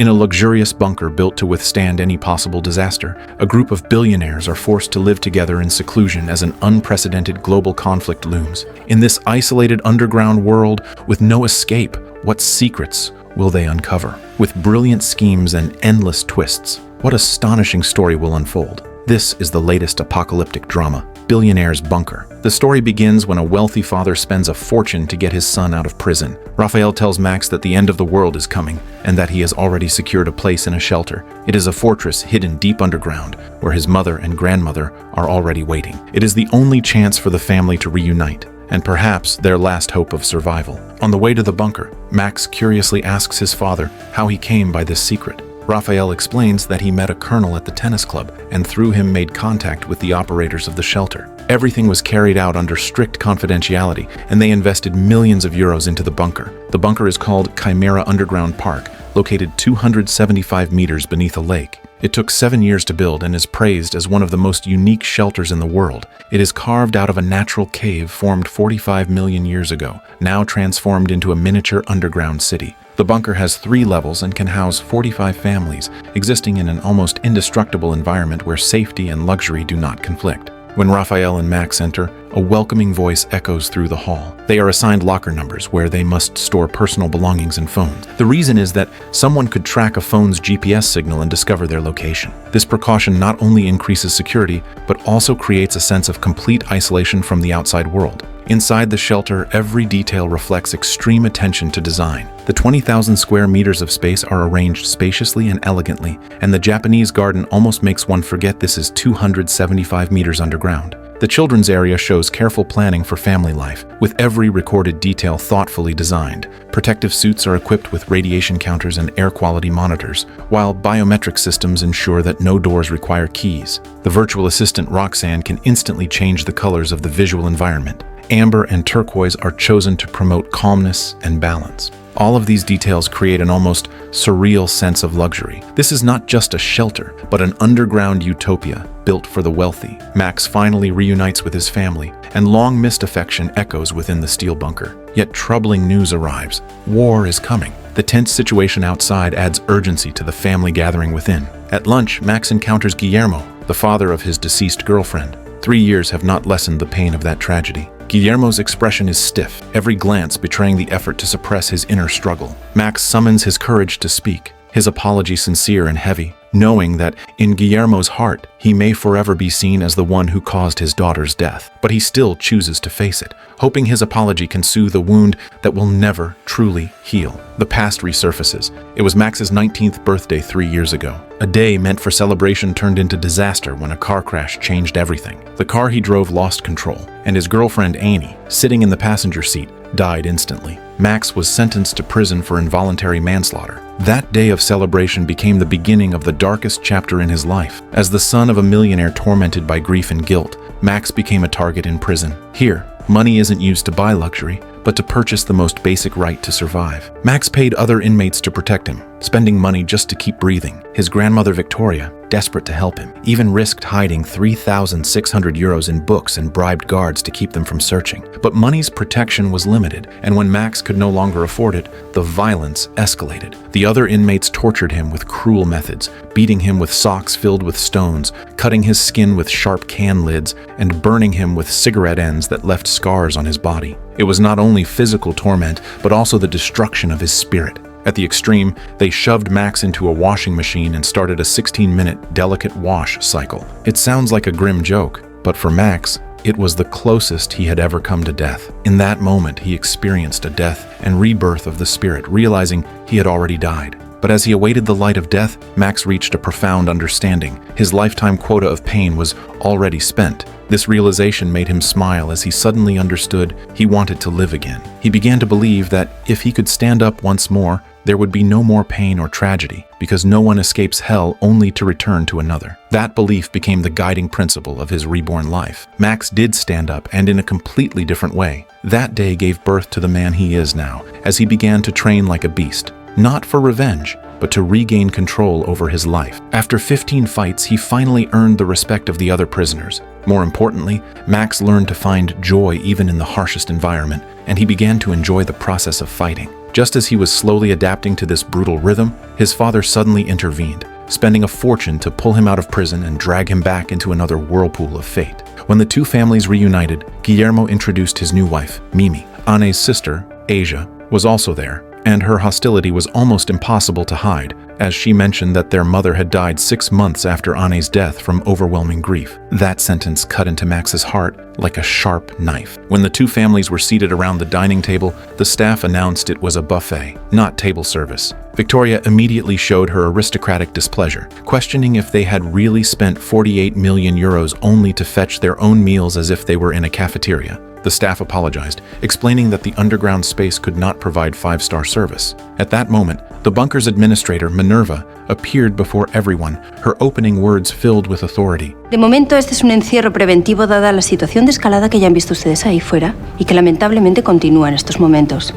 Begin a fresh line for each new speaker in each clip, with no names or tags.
In a luxurious bunker built to withstand any possible disaster, a group of billionaires are forced to live together in seclusion as an unprecedented global conflict looms. In this isolated underground world with no escape, what secrets will they uncover? With brilliant schemes and endless twists, what astonishing story will unfold? This is the latest apocalyptic drama, Billionaires' Bunker. The story begins when a wealthy father spends a fortune to get his son out of prison. Raphael tells Max that the end of the world is coming and that he has already secured a place in a shelter. It is a fortress hidden deep underground where his mother and grandmother are already waiting. It is the only chance for the family to reunite, and perhaps their last hope of survival. On the way to the bunker, Max curiously asks his father how he came by this secret. Raphael explains that he met a colonel at the tennis club and through him made contact with the operators of the shelter. Everything was carried out under strict confidentiality, and they invested millions of euros into the bunker. The bunker is called Kimera Underground Park, located 275 meters beneath a lake. It took 7 years to build and is praised as one of the most unique shelters in the world. It is carved out of a natural cave formed 45 million years ago, now transformed into a miniature underground city. The bunker has 3 levels and can house 45 families, existing in an almost indestructible environment where safety and luxury do not conflict. When Raphael and Max enter, a welcoming voice echoes through the hall. They are assigned locker numbers where they must store personal belongings and phones. The reason is that someone could track a phone's GPS signal and discover their location. This precaution not only increases security, but also creates a sense of complete isolation from the outside world. Inside the shelter, every detail reflects extreme attention to design. The 20,000 square meters of space are arranged spaciously and elegantly, and the Japanese garden almost makes one forget this is 275 meters underground. The children's area shows careful planning for family life, with every recorded detail thoughtfully designed. Protective suits are equipped with radiation counters and air quality monitors, while biometric systems ensure that no doors require keys. The virtual assistant Roxanne can instantly change the colors of the visual environment. Amber and turquoise are chosen to promote calmness and balance. All of these details create an almost surreal sense of luxury. This is not just a shelter, but an underground utopia built for the wealthy. Max finally reunites with his family, and long-missed affection echoes within the steel bunker. Yet troubling news arrives. War is coming. The tense situation outside adds urgency to the family gathering within. At lunch, Max encounters Guillermo, the father of his deceased girlfriend. 3 years have not lessened the pain of that tragedy. Guillermo's expression is stiff, every glance betraying the effort to suppress his inner struggle. Max summons his courage to speak, his apology sincere and heavy, knowing that in Guillermo's heart, he may forever be seen as the one who caused his daughter's death. But he still chooses to face it, hoping his apology can soothe a wound that will never truly heal. The past resurfaces. It was Max's 19th birthday 3 years ago. A day meant for celebration turned into disaster when a car crash changed everything. The car he drove lost control, and his girlfriend Annie, sitting in the passenger seat, died instantly. Max was sentenced to prison for involuntary manslaughter. That day of celebration became the beginning of the darkest chapter in his life. As the son of a millionaire tormented by grief and guilt, Max became a target in prison. Here, money isn't used to buy luxury, but to purchase the most basic right to survive. Max paid other inmates to protect him, spending money just to keep breathing. His grandmother Victoria, desperate to help him, even risked hiding 3,600 euros in books and bribed guards to keep them from searching. But money's protection was limited, and when Max could no longer afford it, the violence escalated. The other inmates tortured him with cruel methods, beating him with socks filled with stones, cutting his skin with sharp can lids, and burning him with cigarette ends that left scars on his body. It was not only physical torment, but also the destruction of his spirit. At the extreme, they shoved Max into a washing machine and started a 16-minute delicate wash cycle. It sounds like a grim joke, but for Max, it was the closest he had ever come to death. In that moment, he experienced a death and rebirth of the spirit, realizing he had already died. But as he awaited the light of death, Max reached a profound understanding. His lifetime quota of pain was already spent. This realization made him smile as he suddenly understood he wanted to live again. He began to believe that if he could stand up once more, there would be no more pain or tragedy, because no one escapes hell only to return to another. That belief became the guiding principle of his reborn life. Max did stand up, and in a completely different way. That day gave birth to the man he is now, as he began to train like a beast. Not for revenge, but to regain control over his life. After 15 fights, he finally earned the respect of the other prisoners. More importantly, Max learned to find joy even in the harshest environment, and he began to enjoy the process of fighting. Just as he was slowly adapting to this brutal rhythm, his father suddenly intervened, spending a fortune to pull him out of prison and drag him back into another whirlpool of fate. When the two families reunited, Guillermo introduced his new wife, Mimi. Anne's sister, Asia, was also there, and her hostility was almost impossible to hide, as she mentioned that their mother had died 6 months after Anne's death from overwhelming grief. That sentence cut into Max's heart like a sharp knife. When the two families were seated around the dining table, the staff announced it was a buffet, not table service. Victoria immediately showed her aristocratic displeasure, questioning if they had really spent 48 million euros only to fetch their own meals as if they were in a cafeteria. The staff apologized, explaining that the underground space could not provide 5-star service. At that moment, the bunker's administrator, Minerva, appeared before everyone, her opening words filled with authority.
De momento, este es un encierro preventivo dada la situación de escalada que ya han visto ustedes ahí fuera y que lamentablemente continúa en estos momentos.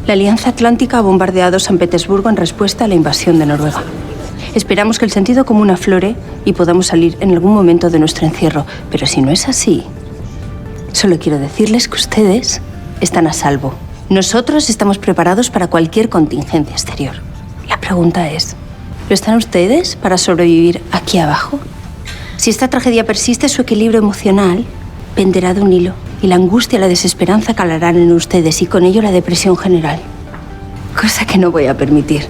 La Alianza Atlántica ha bombardeado San Petersburgo en respuesta a la invasión de Noruega. Esperamos que el sentido común aflore y podamos salir en algún momento de nuestro encierro, pero si no es así, solo quiero decirles que ustedes están a salvo. Nosotros estamos preparados para cualquier contingencia exterior. La pregunta es, ¿lo están ustedes para sobrevivir aquí abajo? Si esta tragedia persiste, su equilibrio emocional penderá de un hilo y la angustia y la desesperanza calarán en ustedes y con ello la depresión general. Cosa que no voy a permitir.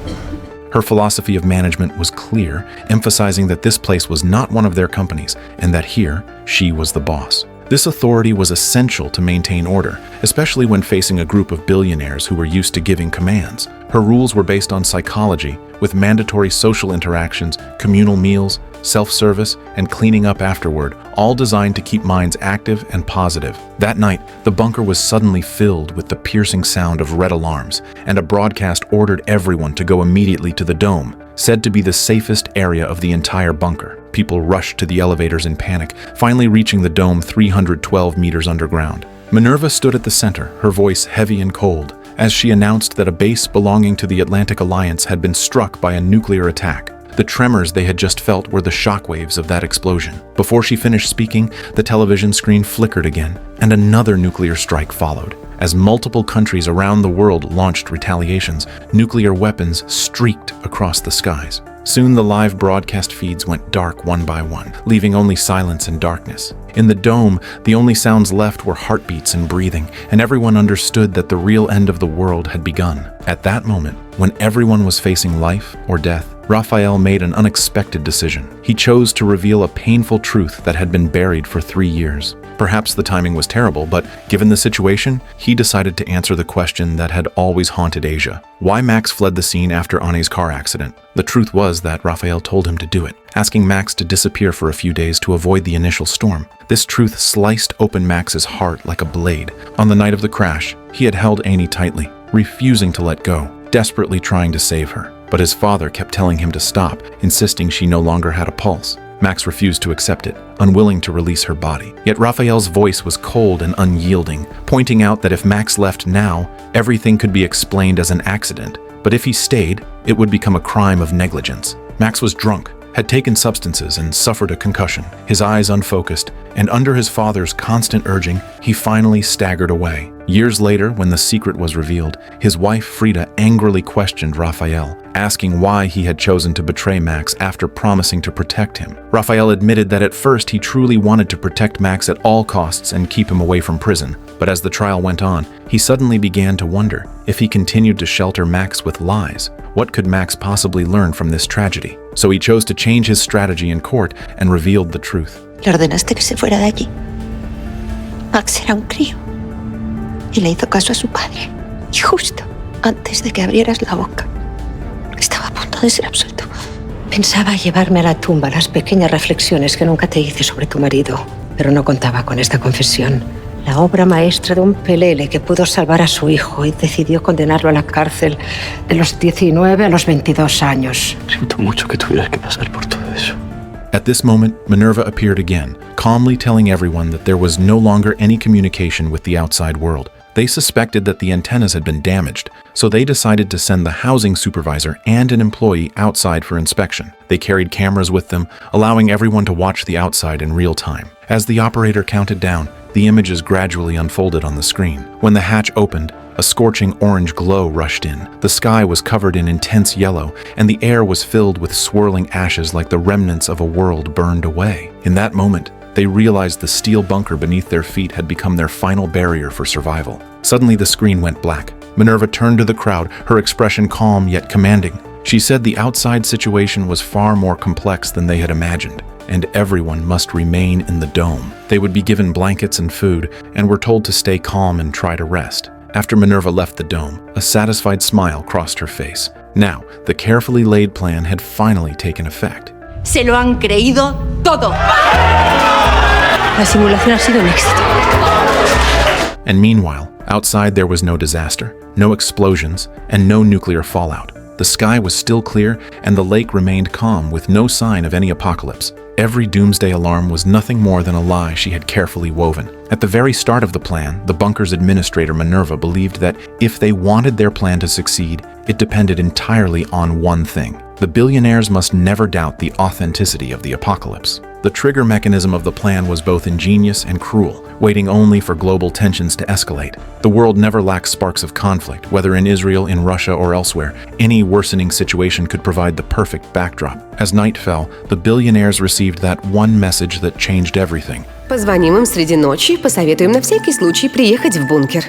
Her philosophy of management was clear, emphasizing that this place was not one of their companies and that here, she was the boss. This authority was essential to maintain order, especially when facing a group of billionaires who were used to giving commands. Her rules were based on psychology, with mandatory social interactions, communal meals, self-service, and cleaning up afterward, all designed to keep minds active and positive. That night, the bunker was suddenly filled with the piercing sound of red alarms, and a broadcast ordered everyone to go immediately to the dome, said to be the safest area of the entire bunker. People rushed to the elevators in panic, finally reaching the dome 312 meters underground. Minerva stood at the center, her voice heavy and cold, as she announced that a base belonging to the Atlantic Alliance had been struck by a nuclear attack. The tremors they had just felt were the shockwaves of that explosion. Before she finished speaking, the television screen flickered again, and another nuclear strike followed. As multiple countries around the world launched retaliations, nuclear weapons streaked across the skies. Soon the live broadcast feeds went dark one by one, leaving only silence and darkness. In the dome, the only sounds left were heartbeats and breathing, and everyone understood that the real end of the world had begun. At that moment, when everyone was facing life or death, Raphael made an unexpected decision. He chose to reveal a painful truth that had been buried for 3 years. Perhaps the timing was terrible, but given the situation, he decided to answer the question that had always haunted Asia. Why Max fled the scene after Anne's car accident? The truth was that Raphael told him to do it, asking Max to disappear for a few days to avoid the initial storm. This truth sliced open Max's heart like a blade. On the night of the crash, he had held Annie tightly, refusing to let go, desperately trying to save her. But his father kept telling him to stop, insisting she no longer had a pulse. Max refused to accept it, unwilling to release her body. Yet Raphael's voice was cold and unyielding, pointing out that if Max left now, everything could be explained as an accident. But if he stayed, it would become a crime of negligence. Max was drunk, had taken substances, and suffered a concussion, his eyes unfocused, and under his father's constant urging, he finally staggered away. Years later, when the secret was revealed, his wife Frida angrily questioned Raphael, asking why he had chosen to betray Max after promising to protect him. Raphael admitted that at first he truly wanted to protect Max at all costs and keep him away from prison. But as the trial went on, he suddenly began to wonder if he continued to shelter Max with lies. What could Max possibly learn from this tragedy? So he chose to change his strategy in court and revealed the truth.
Le ordenaste que se fuera de allí. Max era un crío y le hizo caso a su padre. Y justo antes de que abrieras la boca, estaba a punto de ser absuelto. Pensaba llevarme a la tumba las pequeñas reflexiones que nunca te hice sobre tu marido, pero no contaba con esta confesión. La obra maestra de un pelele que pudo salvar a su hijo y decidió condenarlo a la cárcel de los 19 a los 22 años.
Siento mucho que tuvieras que pasar por todo eso.
At this moment, Minerva appeared again, calmly telling everyone that there was no longer any communication with the outside world. They suspected that the antennas had been damaged, so they decided to send the housing supervisor and an employee outside for inspection. They carried cameras with them, allowing everyone to watch the outside in real time. As the operator counted down, the images gradually unfolded on the screen. When the hatch opened, a scorching orange glow rushed in. The sky was covered in intense yellow, and the air was filled with swirling ashes like the remnants of a world burned away. In that moment, they realized the steel bunker beneath their feet had become their final barrier for survival. Suddenly, the screen went black. Minerva turned to the crowd, her expression calm yet commanding. She said the outside situation was far more complex than they had imagined, and everyone must remain in the dome. They would be given blankets and food, and were told to stay calm and try to rest. After Minerva left the dome, a satisfied smile crossed her face. Now, the carefully laid plan had finally taken effect.
Se lo han creído todo. La simulación ha sido un éxito.
And meanwhile, outside there was no disaster, no explosions, and no nuclear fallout. The sky was still clear, and the lake remained calm with no sign of any apocalypse. Every doomsday alarm was nothing more than a lie she had carefully woven. At the very start of the plan, the bunker's administrator Minerva believed that if they wanted their plan to succeed, it depended entirely on one thing. The billionaires must never doubt the authenticity of the apocalypse. The trigger mechanism of the plan was both ingenious and cruel, waiting only for global tensions to escalate. The world never lacks sparks of conflict, whether in Israel, in Russia, or elsewhere. Any worsening situation could provide the perfect backdrop. As night fell, the billionaires received that one message that changed everything.
Позвоним им среди ночи и посоветуем на всякий случай приехать в бункер.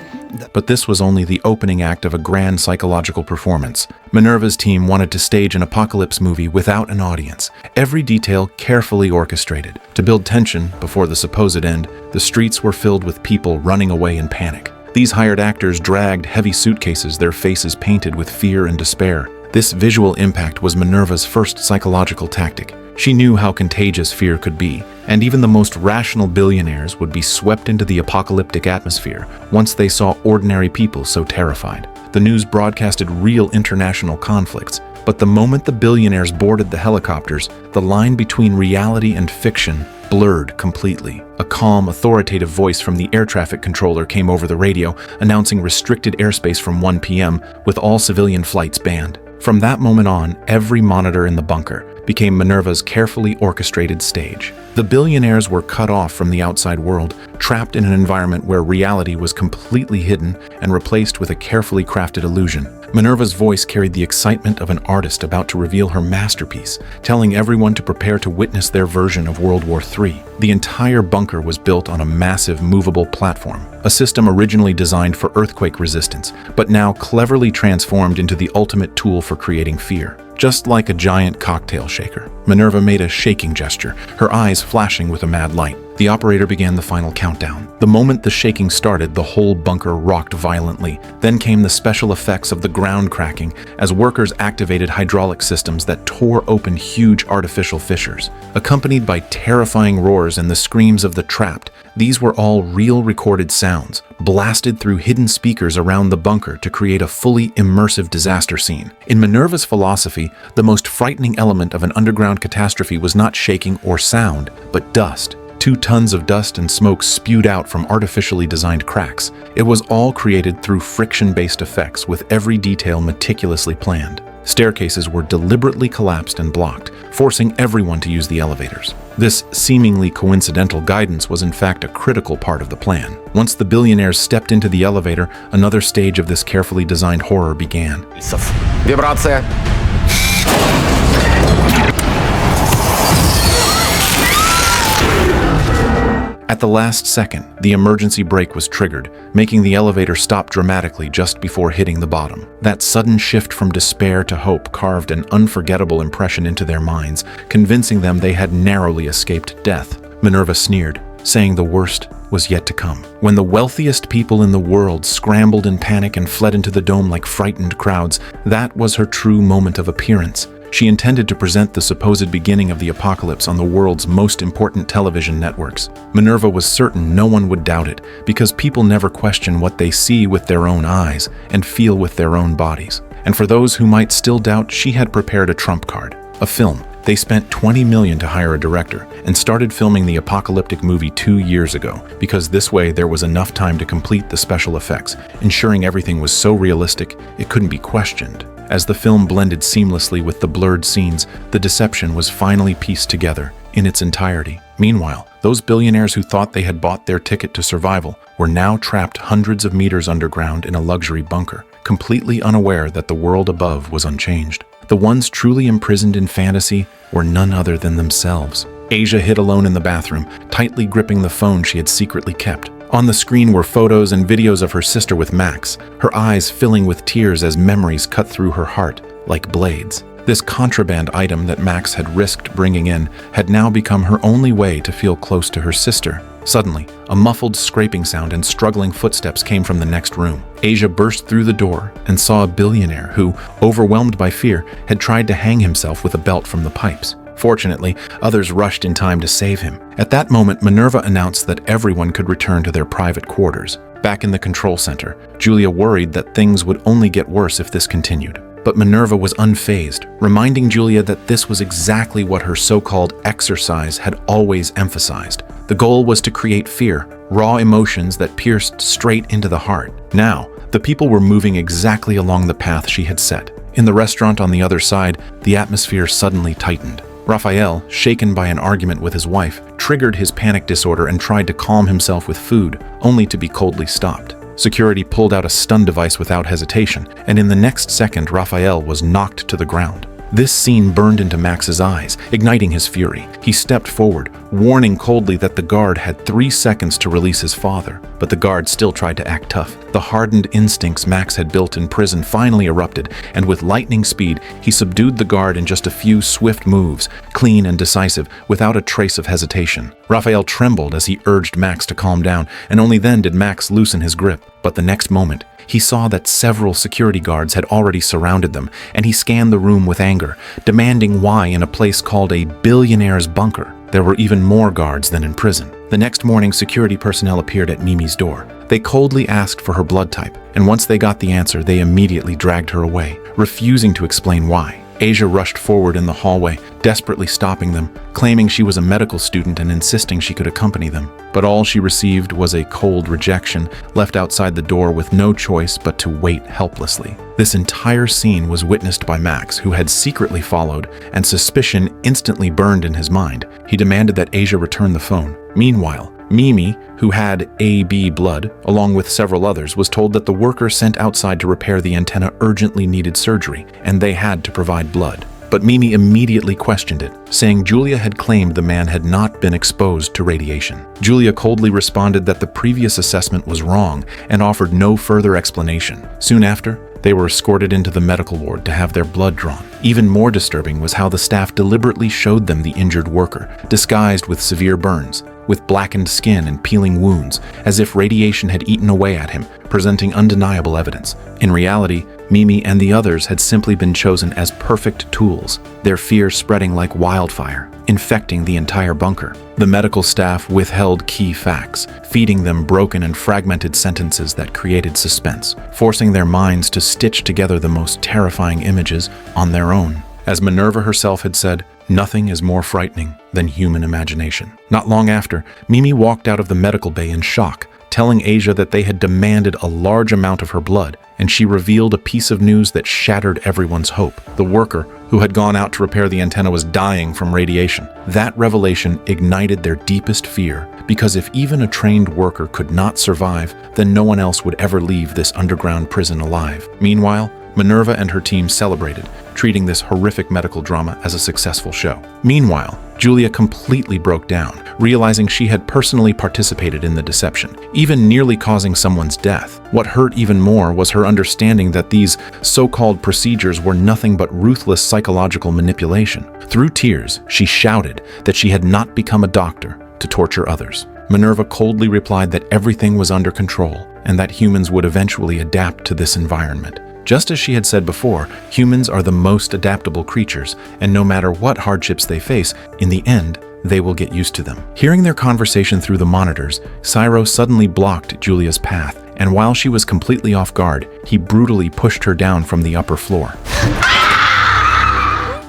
But this was only the opening act of a grand psychological performance. Minerva's team wanted to stage an apocalypse movie without an audience, every detail carefully orchestrated. To build tension before the supposed end, the streets were filled with people running away in panic. These hired actors dragged heavy suitcases, their faces painted with fear and despair. This visual impact was Minerva's first psychological tactic. She knew how contagious fear could be, and even the most rational billionaires would be swept into the apocalyptic atmosphere once they saw ordinary people so terrified. The news broadcasted real international conflicts, but the moment the billionaires boarded the helicopters, the line between reality and fiction blurred completely. A calm, authoritative voice from the air traffic controller came over the radio, announcing restricted airspace from 1 p.m., with all civilian flights banned. From that moment on, every monitor in the bunker became Minerva's carefully orchestrated stage. The billionaires were cut off from the outside world, trapped in an environment where reality was completely hidden and replaced with a carefully crafted illusion. Minerva's voice carried the excitement of an artist about to reveal her masterpiece, telling everyone to prepare to witness their version of World War III. The entire bunker was built on a massive movable platform, a system originally designed for earthquake resistance, but now cleverly transformed into the ultimate tool for creating fear. Just like a giant cocktail shaker, Minerva made a shaking gesture, her eyes flashing with a mad light. The operator began the final countdown. The moment the shaking started, the whole bunker rocked violently. Then came the special effects of the ground cracking as workers activated hydraulic systems that tore open huge artificial fissures. Accompanied by terrifying roars and the screams of the trapped, these were all real recorded sounds, blasted through hidden speakers around the bunker to create a fully immersive disaster scene. In Minerva's philosophy, the most frightening element of an underground catastrophe was not shaking or sound, but dust. 2 tons of dust and smoke spewed out from artificially designed cracks. It was all created through friction-based effects, with every detail meticulously planned. Staircases were deliberately collapsed and blocked, forcing everyone to use the elevators. This seemingly coincidental guidance was in fact a critical part of the plan. Once the billionaires stepped into the elevator, another stage of this carefully designed horror began.
Вибрация.
At the last second, the emergency brake was triggered, making the elevator stop dramatically just before hitting the bottom. That sudden shift from despair to hope carved an unforgettable impression into their minds, convincing them they had narrowly escaped death. Minerva sneered, saying the worst was yet to come. When the wealthiest people in the world scrambled in panic and fled into the dome like frightened crowds, that was her true moment of appearance. She intended to present the supposed beginning of the apocalypse on the world's most important television networks. Minerva was certain no one would doubt it, because people never question what they see with their own eyes and feel with their own bodies. And for those who might still doubt, she had prepared a trump card, a film They spent $20 million to hire a director and started filming the apocalyptic movie 2 years ago, because this way there was enough time to complete the special effects, ensuring everything was so realistic it couldn't be questioned. As the film blended seamlessly with the blurred scenes, the deception was finally pieced together in its entirety. Meanwhile, those billionaires who thought they had bought their ticket to survival were now trapped hundreds of meters underground in a luxury bunker, completely unaware that the world above was unchanged. The ones truly imprisoned in fantasy were none other than themselves. Asia hid alone in the bathroom, tightly gripping the phone she had secretly kept. On the screen were photos and videos of her sister with Max, her eyes filling with tears as memories cut through her heart like blades. This contraband item that Max had risked bringing in had now become her only way to feel close to her sister. Suddenly, a muffled scraping sound and struggling footsteps came from the next room. Asia burst through the door and saw a billionaire who, overwhelmed by fear, had tried to hang himself with a belt from the pipes. Fortunately, others rushed in time to save him. At that moment, Minerva announced that everyone could return to their private quarters. Back in the control center, Julia worried that things would only get worse if this continued. But Minerva was unfazed, reminding Julia that this was exactly what her so-called exercise had always emphasized. The goal was to create fear, raw emotions that pierced straight into the heart. Now, the people were moving exactly along the path she had set. In the restaurant on the other side, the atmosphere suddenly tightened. Raphael, shaken by an argument with his wife, triggered his panic disorder and tried to calm himself with food, only to be coldly stopped. Security pulled out a stun device without hesitation, and in the next second, Raphael was knocked to the ground. This scene burned into Max's eyes, igniting his fury. He stepped forward, warning coldly that the guard had 3 seconds to release his father, but the guard still tried to act tough. The hardened instincts Max had built in prison finally erupted, and with lightning speed, he subdued the guard in just a few swift moves, clean and decisive, without a trace of hesitation. Raphael trembled as he urged Max to calm down, and only then did Max loosen his grip. But the next moment, he saw that several security guards had already surrounded them, and he scanned the room with anger, demanding why in a place called a Billionaires' bunker there were even more guards than in prison. The next morning, security personnel appeared at Mimi's door. They coldly asked for her blood type, and once they got the answer, they immediately dragged her away, refusing to explain why. Asia rushed forward in the hallway, desperately stopping them, claiming she was a medical student and insisting she could accompany them. But all she received was a cold rejection, left outside the door with no choice but to wait helplessly. This entire scene was witnessed by Max, who had secretly followed, and suspicion instantly burned in his mind. He demanded that Asia return the phone. Meanwhile, Mimi, who had AB blood, along with several others, was told that the worker sent outside to repair the antenna urgently needed surgery, and they had to provide blood. But Mimi immediately questioned it, saying Julia had claimed the man had not been exposed to radiation. Julia coldly responded that the previous assessment was wrong and offered no further explanation. Soon after, they were escorted into the medical ward to have their blood drawn. Even more disturbing was how the staff deliberately showed them the injured worker, disguised with severe burns, with blackened skin and peeling wounds, as if radiation had eaten away at him, presenting undeniable evidence. In reality, Mimi and the others had simply been chosen as perfect tools, their fear spreading like wildfire, infecting the entire bunker. The medical staff withheld key facts, feeding them broken and fragmented sentences that created suspense, forcing their minds to stitch together the most terrifying images on their own. As Minerva herself had said, nothing is more frightening than human imagination. Not long after, Mimi walked out of the medical bay in shock, telling Asia that they had demanded a large amount of her blood, and she revealed a piece of news that shattered everyone's hope. The worker who had gone out to repair the antenna was dying from radiation. That revelation ignited their deepest fear, because if even a trained worker could not survive, then no one else would ever leave this underground prison alive. Meanwhile, Minerva and her team celebrated, treating this horrific medical drama as a successful show. Meanwhile, Julia completely broke down, realizing she had personally participated in the deception, even nearly causing someone's death. What hurt even more was her understanding that these so-called procedures were nothing but ruthless psychological manipulation. Through tears, she shouted that she had not become a doctor to torture others. Minerva coldly replied that everything was under control and that humans would eventually adapt to this environment. Just as she had said before, humans are the most adaptable creatures, and no matter what hardships they face, in the end, they will get used to them. Hearing their conversation through the monitors, Cyro suddenly blocked Julia's path, and while she was completely off guard, he brutally pushed her down from the upper floor.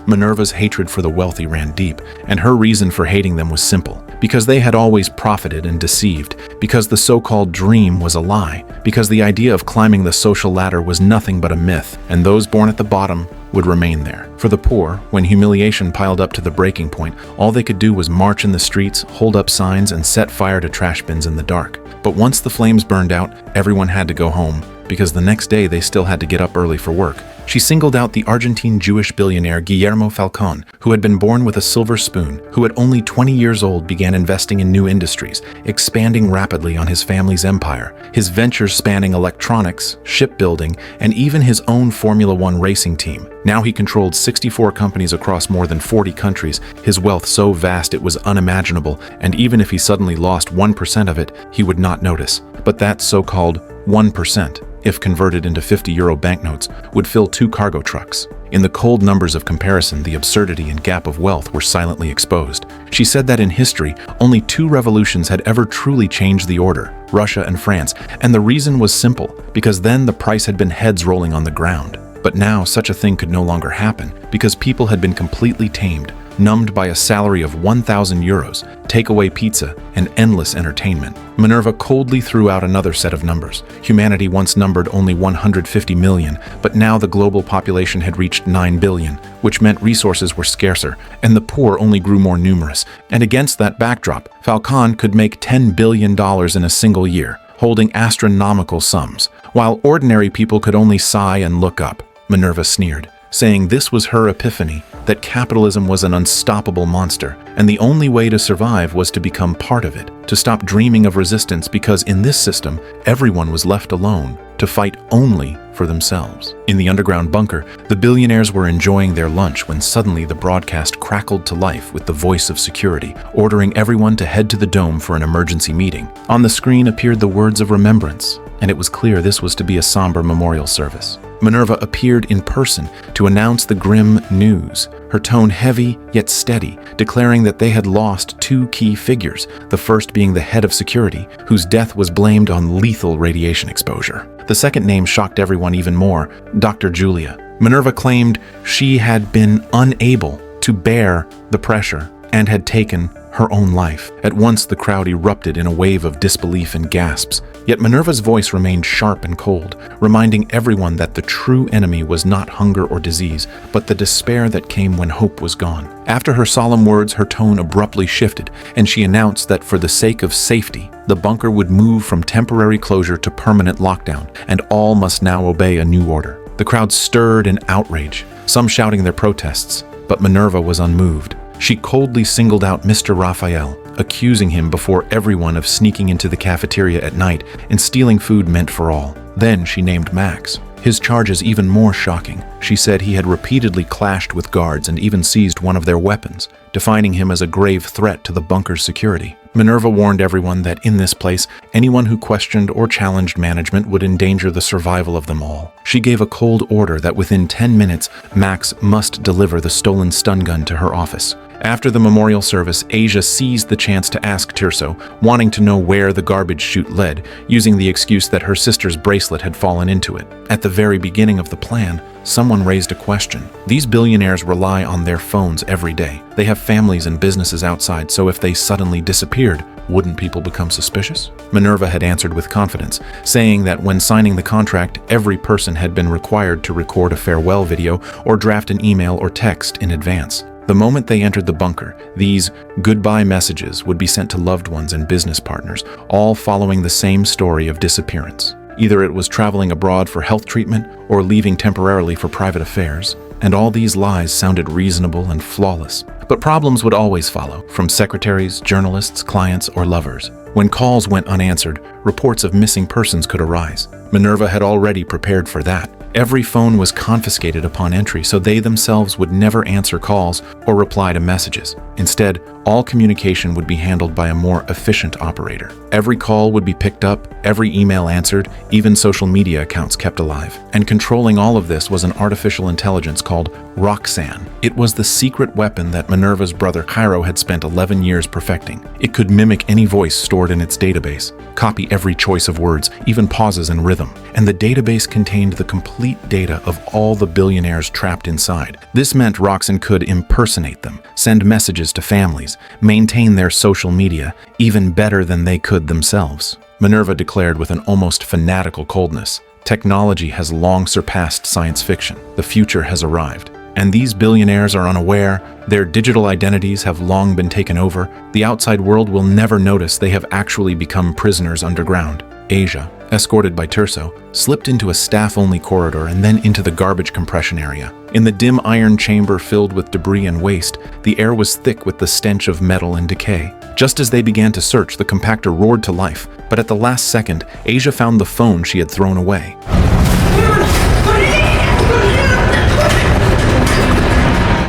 Minerva's hatred for the wealthy ran deep, and her reason for hating them was simple. Because they had always profited and deceived, because the so-called dream was a lie, because the idea of climbing the social ladder was nothing but a myth, and those born at the bottom would remain there. For the poor, when humiliation piled up to the breaking point, all they could do was march in the streets, hold up signs, and set fire to trash bins in the dark. But once the flames burned out, everyone had to go home, because the next day they still had to get up early for work. She singled out the Argentine Jewish billionaire Guillermo Falcón, who had been born with a silver spoon, who at only 20 years old began investing in new industries, expanding rapidly on his family's empire, his ventures spanning electronics, shipbuilding, and even his own Formula One racing team. Now he controlled 64 companies across more than 40 countries, his wealth so vast it was unimaginable, and even if he suddenly lost 1% of it, he would not notice. But that so-called 1%, if converted into 50-euro banknotes, would fill 2 cargo trucks. In the cold numbers of comparison, the absurdity and gap of wealth were silently exposed. She said that in history, only 2 revolutions had ever truly changed the order, Russia and France, and the reason was simple, because then the price had been heads rolling on the ground. But now such a thing could no longer happen, because people had been completely tamed, numbed by a salary of 1,000 euros, takeaway pizza, and endless entertainment. Minerva coldly threw out another set of numbers. Humanity once numbered only 150 million, but now the global population had reached 9 billion, which meant resources were scarcer, and the poor only grew more numerous. And against that backdrop, Falcón could make $10 billion in a single year, holding astronomical sums, while ordinary people could only sigh and look up. Minerva sneered, saying this was her epiphany, that capitalism was an unstoppable monster, and the only way to survive was to become part of it, to stop dreaming of resistance, because in this system, everyone was left alone, to fight only for themselves. In the underground bunker, the billionaires were enjoying their lunch when suddenly the broadcast crackled to life with the voice of security, ordering everyone to head to the dome for an emergency meeting. On the screen appeared the words of remembrance, and it was clear this was to be a somber memorial service. Minerva appeared in person to announce the grim news, her tone heavy yet steady, declaring that they had lost 2 key figures, the first being the head of security, whose death was blamed on lethal radiation exposure. The second name shocked everyone even more, Dr. Julia. Minerva claimed she had been unable to bear the pressure and had taken her own life. At once the crowd erupted in a wave of disbelief and gasps. Yet Minerva's voice remained sharp and cold, reminding everyone that the true enemy was not hunger or disease, but the despair that came when hope was gone. After her solemn words, her tone abruptly shifted, and she announced that for the sake of safety, the bunker would move from temporary closure to permanent lockdown, and all must now obey a new order. The crowd stirred in outrage, some shouting their protests, but Minerva was unmoved. She coldly singled out Mr. Raphael, accusing him before everyone of sneaking into the cafeteria at night and stealing food meant for all. Then she named Max. His charges even more shocking. She said he had repeatedly clashed with guards and even seized one of their weapons, defining him as a grave threat to the bunker's security. Minerva warned everyone that in this place, anyone who questioned or challenged management would endanger the survival of them all. She gave a cold order that within 10 minutes, Max must deliver the stolen stun gun to her office. After the memorial service, Asia seized the chance to ask Tirso, wanting to know where the garbage chute led, using the excuse that her sister's bracelet had fallen into it. At the very beginning of the plan, someone raised a question. These billionaires rely on their phones every day. They have families and businesses outside, so if they suddenly disappeared, wouldn't people become suspicious? Minerva had answered with confidence, saying that when signing the contract, every person had been required to record a farewell video or draft an email or text in advance. The moment they entered the bunker, these goodbye messages would be sent to loved ones and business partners, all following the same story of disappearance. Either it was traveling abroad for health treatment or leaving temporarily for private affairs, and all these lies sounded reasonable and flawless. But problems would always follow, from secretaries, journalists, clients, or lovers. When calls went unanswered, reports of missing persons could arise. Minerva had already prepared for that. Every phone was confiscated upon entry, so they themselves would never answer calls or reply to messages. Instead, all communication would be handled by a more efficient operator. Every call would be picked up, every email answered, even social media accounts kept alive. And controlling all of this was an artificial intelligence called Roxanne. It was the secret weapon that Minerva's brother Cairo had spent 11 years perfecting. It could mimic any voice stored in its database, copy every choice of words, even pauses and rhythm. And the database contained the complete data of all the billionaires trapped inside. This meant Roxanne could impersonate them, send messages to families, maintain their social media, even better than they could themselves. Minerva declared with an almost fanatical coldness, "Technology has long surpassed science fiction. The future has arrived. And these billionaires are unaware, their digital identities have long been taken over, the outside world will never notice they have actually become prisoners underground." Asia, escorted by Turso, slipped into a staff-only corridor and then into the garbage compression area. In the dim iron chamber filled with debris and waste, the air was thick with the stench of metal and decay. Just as they began to search, the compactor roared to life, but at the last second, Asia found the phone she had thrown away.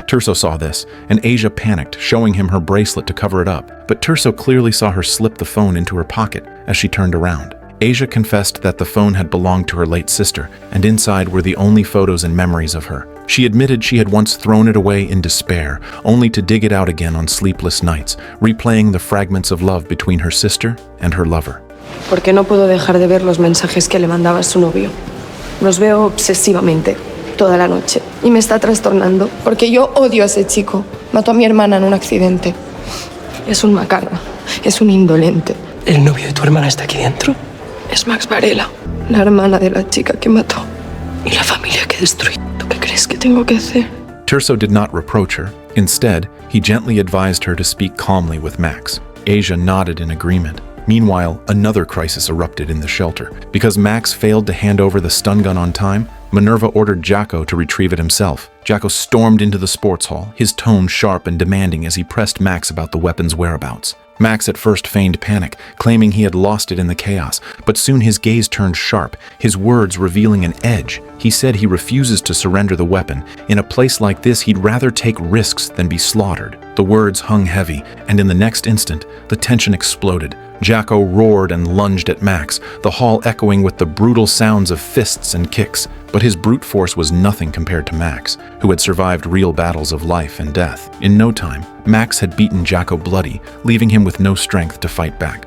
Turso saw this, and Asia panicked, showing him her bracelet to cover it up, but Turso clearly saw her slip the phone into her pocket as she turned around. Asia confessed that the phone had belonged to her late sister, and inside were the only photos and memories of her. She admitted she had once thrown it away in despair, only to dig it out again on sleepless nights, replaying the fragments of love between her sister and her lover.
Porque no puedo dejar de ver los mensajes que le mandaba a su novio. Los veo obsesivamente, toda la noche. Y me está trastornando, porque yo odio a ese chico. Mató a mi hermana en un accidente. Es un macarra, es un indolente.
¿El novio de tu hermana está aquí dentro?
Es Max Varela, la hermana de la chica que mató. Y la familia que destruyó. ¿Tú qué crees que tengo que hacer?
Turso did not reproach her. Instead, he gently advised her to speak calmly with Max. Asia nodded in agreement. Meanwhile, another crisis erupted in the shelter. Because Max failed to hand over the stun gun on time, Minerva ordered Jacko to retrieve it himself. Jacko stormed into the sports hall, his tone sharp and demanding as he pressed Max about the weapon's whereabouts. Max at first feigned panic, claiming he had lost it in the chaos, but soon his gaze turned sharp, his words revealing an edge. He said he refuses to surrender the weapon. In a place like this, he'd rather take risks than be slaughtered. The words hung heavy, and in the next instant, the tension exploded. Jacko roared and lunged at Max, the hall echoing with the brutal sounds of fists and kicks. But his brute force was nothing compared to Max, who had survived real battles of life and death. In no time, Max had beaten Jacko bloody, leaving him with no strength to fight back.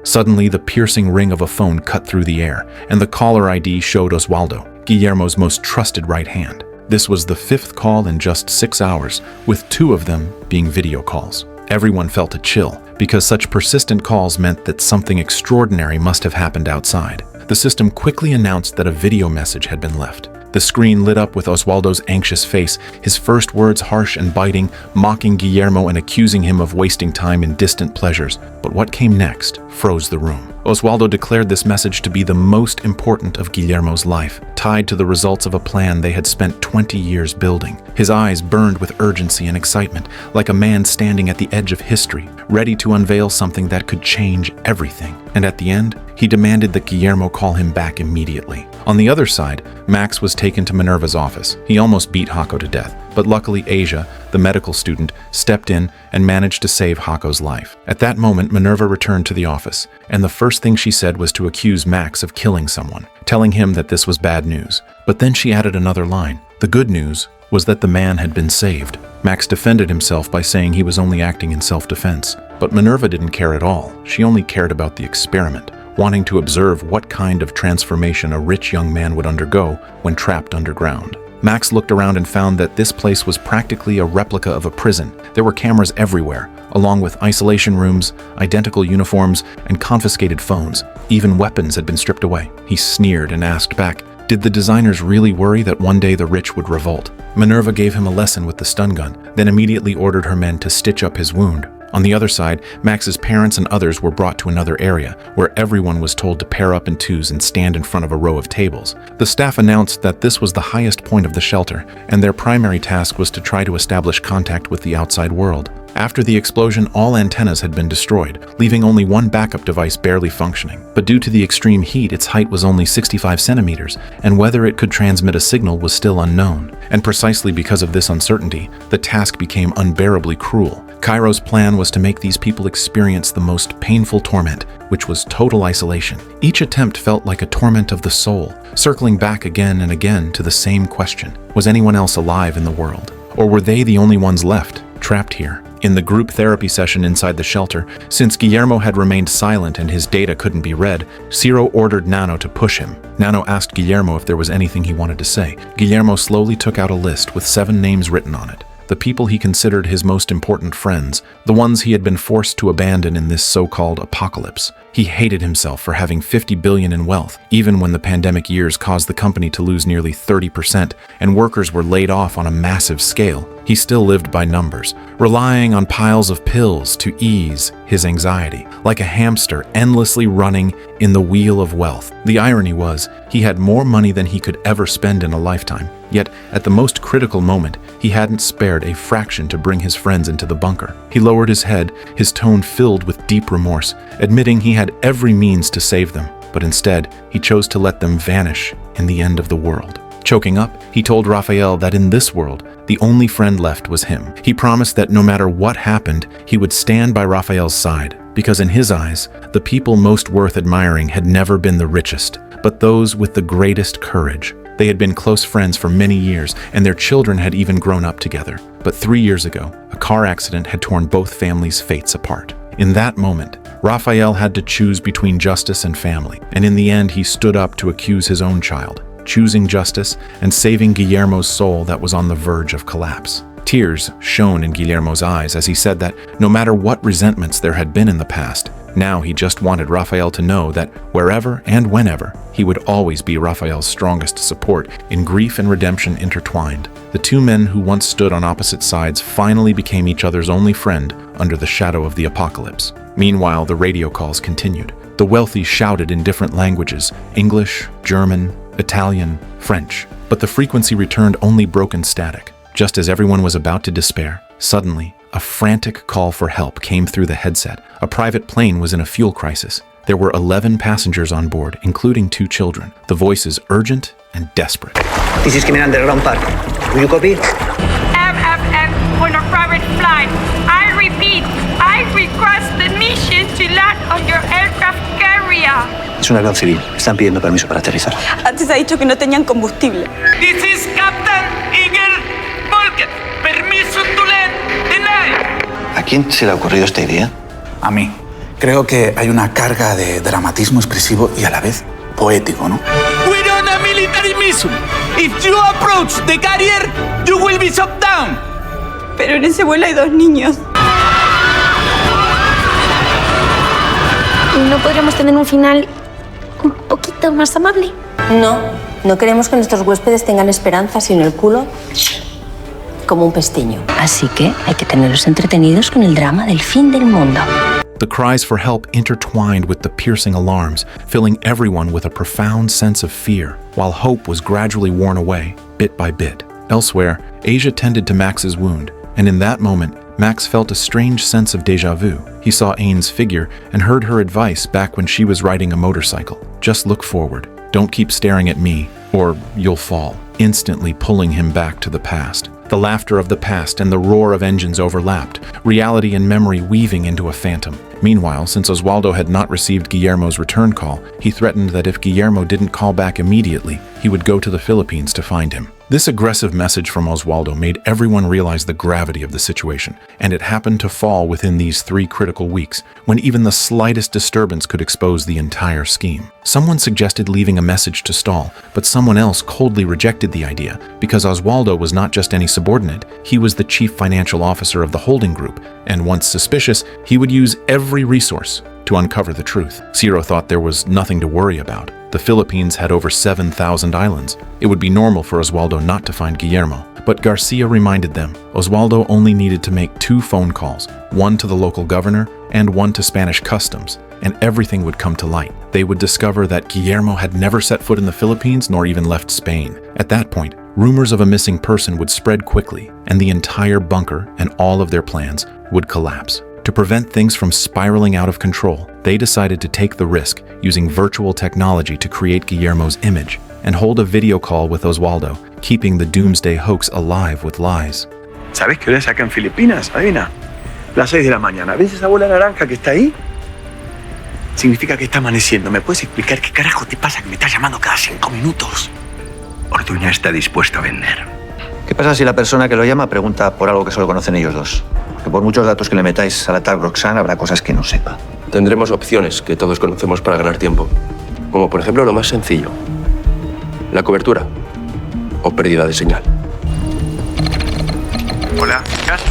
Suddenly, the piercing ring of a phone cut through the air, and the caller ID showed Oswaldo, Guillermo's most trusted right hand. This was the 5th call in just 6 hours, with 2 of them being video calls. Everyone felt a chill, because such persistent calls meant that something extraordinary must have happened outside. The system quickly announced that a video message had been left. The screen lit up with Oswaldo's anxious face, his first words harsh and biting, mocking Guillermo and accusing him of wasting time in distant pleasures. But what came next froze the room. Oswaldo declared this message to be the most important of Guillermo's life, tied to the results of a plan they had spent 20 years building. His eyes burned with urgency and excitement, like a man standing at the edge of history, ready to unveil something that could change everything. And at the end, he demanded that Guillermo call him back immediately. On the other side, Max was taken to Minerva's office. He almost beat Hako to death, but luckily Asia, the medical student, stepped in and managed to save Hako's life. At that moment, Minerva returned to the office, and the first thing she said was to accuse Max of killing someone, telling him that this was bad news. But then she added another line. The good news was that the man had been saved. Max defended himself by saying he was only acting in self-defense. But Minerva didn't care at all. She only cared about the experiment, wanting to observe what kind of transformation a rich young man would undergo when trapped underground. Max looked around and found that this place was practically a replica of a prison. There were cameras everywhere, along with isolation rooms, identical uniforms, and confiscated phones. Even weapons had been stripped away. He sneered and asked back, did the designers really worry that one day the rich would revolt? Minerva gave him a lesson with the stun gun, then immediately ordered her men to stitch up his wound. On the other side, Max's parents and others were brought to another area, where everyone was told to pair up in twos and stand in front of a row of tables. The staff announced that this was the highest point of the shelter, and their primary task was to try to establish contact with the outside world. After the explosion, all antennas had been destroyed, leaving only one backup device barely functioning. But due to the extreme heat, its height was only 65 centimeters, and whether it could transmit a signal was still unknown. And precisely because of this uncertainty, the task became unbearably cruel. Cairo's plan was to make these people experience the most painful torment, which was total isolation. Each attempt felt like a torment of the soul, circling back again and again to the same question: was anyone else alive in the world? Or were they the only ones left, trapped here? In the group therapy session inside the shelter, since Guillermo had remained silent and his data couldn't be read, Ciro ordered Nano to push him. Nano asked Guillermo if there was anything he wanted to say. Guillermo slowly took out a list with 7 names written on it. The people he considered his most important friends, the ones he had been forced to abandon in this so-called apocalypse. He hated himself for having 50 billion in wealth, even when the pandemic years caused the company to lose nearly 30% and workers were laid off on a massive scale. He still lived by numbers, relying on piles of pills to ease his anxiety, like a hamster endlessly running in the wheel of wealth. The irony was, he had more money than he could ever spend in a lifetime. Yet, at the most critical moment, he hadn't spared a fraction to bring his friends into the bunker. He lowered his head, his tone filled with deep remorse, admitting he had every means to save them, but instead, he chose to let them vanish in the end of the world. Choking up, he told Raphael that in this world, the only friend left was him. He promised that no matter what happened, he would stand by Raphael's side, because in his eyes, the people most worth admiring had never been the richest, but those with the greatest courage. They had been close friends for many years, and their children had even grown up together. But 3 years ago, a car accident had torn both families' fates apart. In that moment, Raphael had to choose between justice and family, and in the end he stood up to accuse his own child, choosing justice and saving Guillermo's soul that was on the verge of collapse. Tears shone in Guillermo's eyes as he said that no matter what resentments there had been in the past, now he just wanted Raphael to know that wherever and whenever, he would always be Raphael's strongest support in grief and redemption intertwined. The 2 men who once stood on opposite sides finally became each other's only friend under the shadow of the apocalypse. Meanwhile, the radio calls continued. The wealthy shouted in different languages: English, German, Italian, French. But the frequency returned only broken static. Just as everyone was about to despair, suddenly, a frantic call for help came through the headset. A private plane was in a fuel crisis. There were 11 passengers on board, including 2 children. The voices urgent and desperate.
This is Kimera Underground Park. Will you copy?
FFF on a private flight. I repeat, I request permission to land on your aircraft carrier.
Es un avión civil. Están pidiendo permiso para aterrizar.
Antes ha dicho que no tenían combustible.
This is Captain Eagle Volker. Permiso to land. Denied.
¿A quién se le ha ocurrido esta idea?
A mí. Creo que hay una carga de dramatismo expresivo y a la vez poético, ¿no?
We're on a military mission. If you approach the carrier, you will be shot down.
Pero en ese vuelo hay 2 niños.
¿No podríamos tener un final un poquito más amable?
No queremos que nuestros huéspedes tengan esperanza sino el culo como un pestiño. Así que hay que tenerlos entretenidos con el drama del fin del mundo.
The cries for help intertwined with the piercing alarms, filling everyone with a profound sense of fear, while hope was gradually worn away, bit by bit. Elsewhere, Asia tended to Max's wound, and in that moment, Max felt a strange sense of déjà vu. He saw Ain's figure and heard her advice back when she was riding a motorcycle. Just look forward. Don't keep staring at me, or you'll fall, instantly pulling him back to the past. The laughter of the past and the roar of engines overlapped, reality and memory weaving into a phantom. Meanwhile, since Oswaldo had not received Guillermo's return call, he threatened that if Guillermo didn't call back immediately, he would go to the Philippines to find him. This aggressive message from Oswaldo made everyone realize the gravity of the situation, and it happened to fall within these 3 critical weeks, when even the slightest disturbance could expose the entire scheme. Someone suggested leaving a message to Stahl, but someone else coldly rejected the idea, because Oswaldo was not just any subordinate, he was the chief financial officer of the holding group, and once suspicious, he would use every resource to uncover the truth. Ciro thought there was nothing to worry about. The Philippines had over 7,000 islands. It would be normal for Oswaldo not to find Guillermo. But Garcia reminded them Oswaldo only needed to make 2 phone calls, one to the local governor and one to Spanish customs, and everything would come to light. They would discover that Guillermo had never set foot in the Philippines nor even left Spain. At that point, rumors of a missing person would spread quickly, and the entire bunker and all of their plans would collapse. To prevent things from spiraling out of control, they decided to take the risk using virtual technology to create Guillermo's image and hold a video call with Oswaldo, keeping the Doomsday hoax alive with lies.
¿Sabes qué hora es acá en Filipinas? Adivina. Las 6 de la mañana. ¿Ves esa bola naranja que está ahí? Significa que está amaneciendo. ¿Me puedes explicar qué carajo te pasa que me estás llamando cada 5 minutos? Ortuña está dispuesto a vender.
¿Qué pasa si la persona que lo llama pregunta por algo que solo conocen ellos dos? Que por muchos datos que le metáis a la tal Roxanne habrá cosas que no sepa.
Tendremos opciones que todos conocemos para ganar tiempo. Como por ejemplo lo más sencillo. La cobertura o pérdida de señal.
Hola, ¿estás?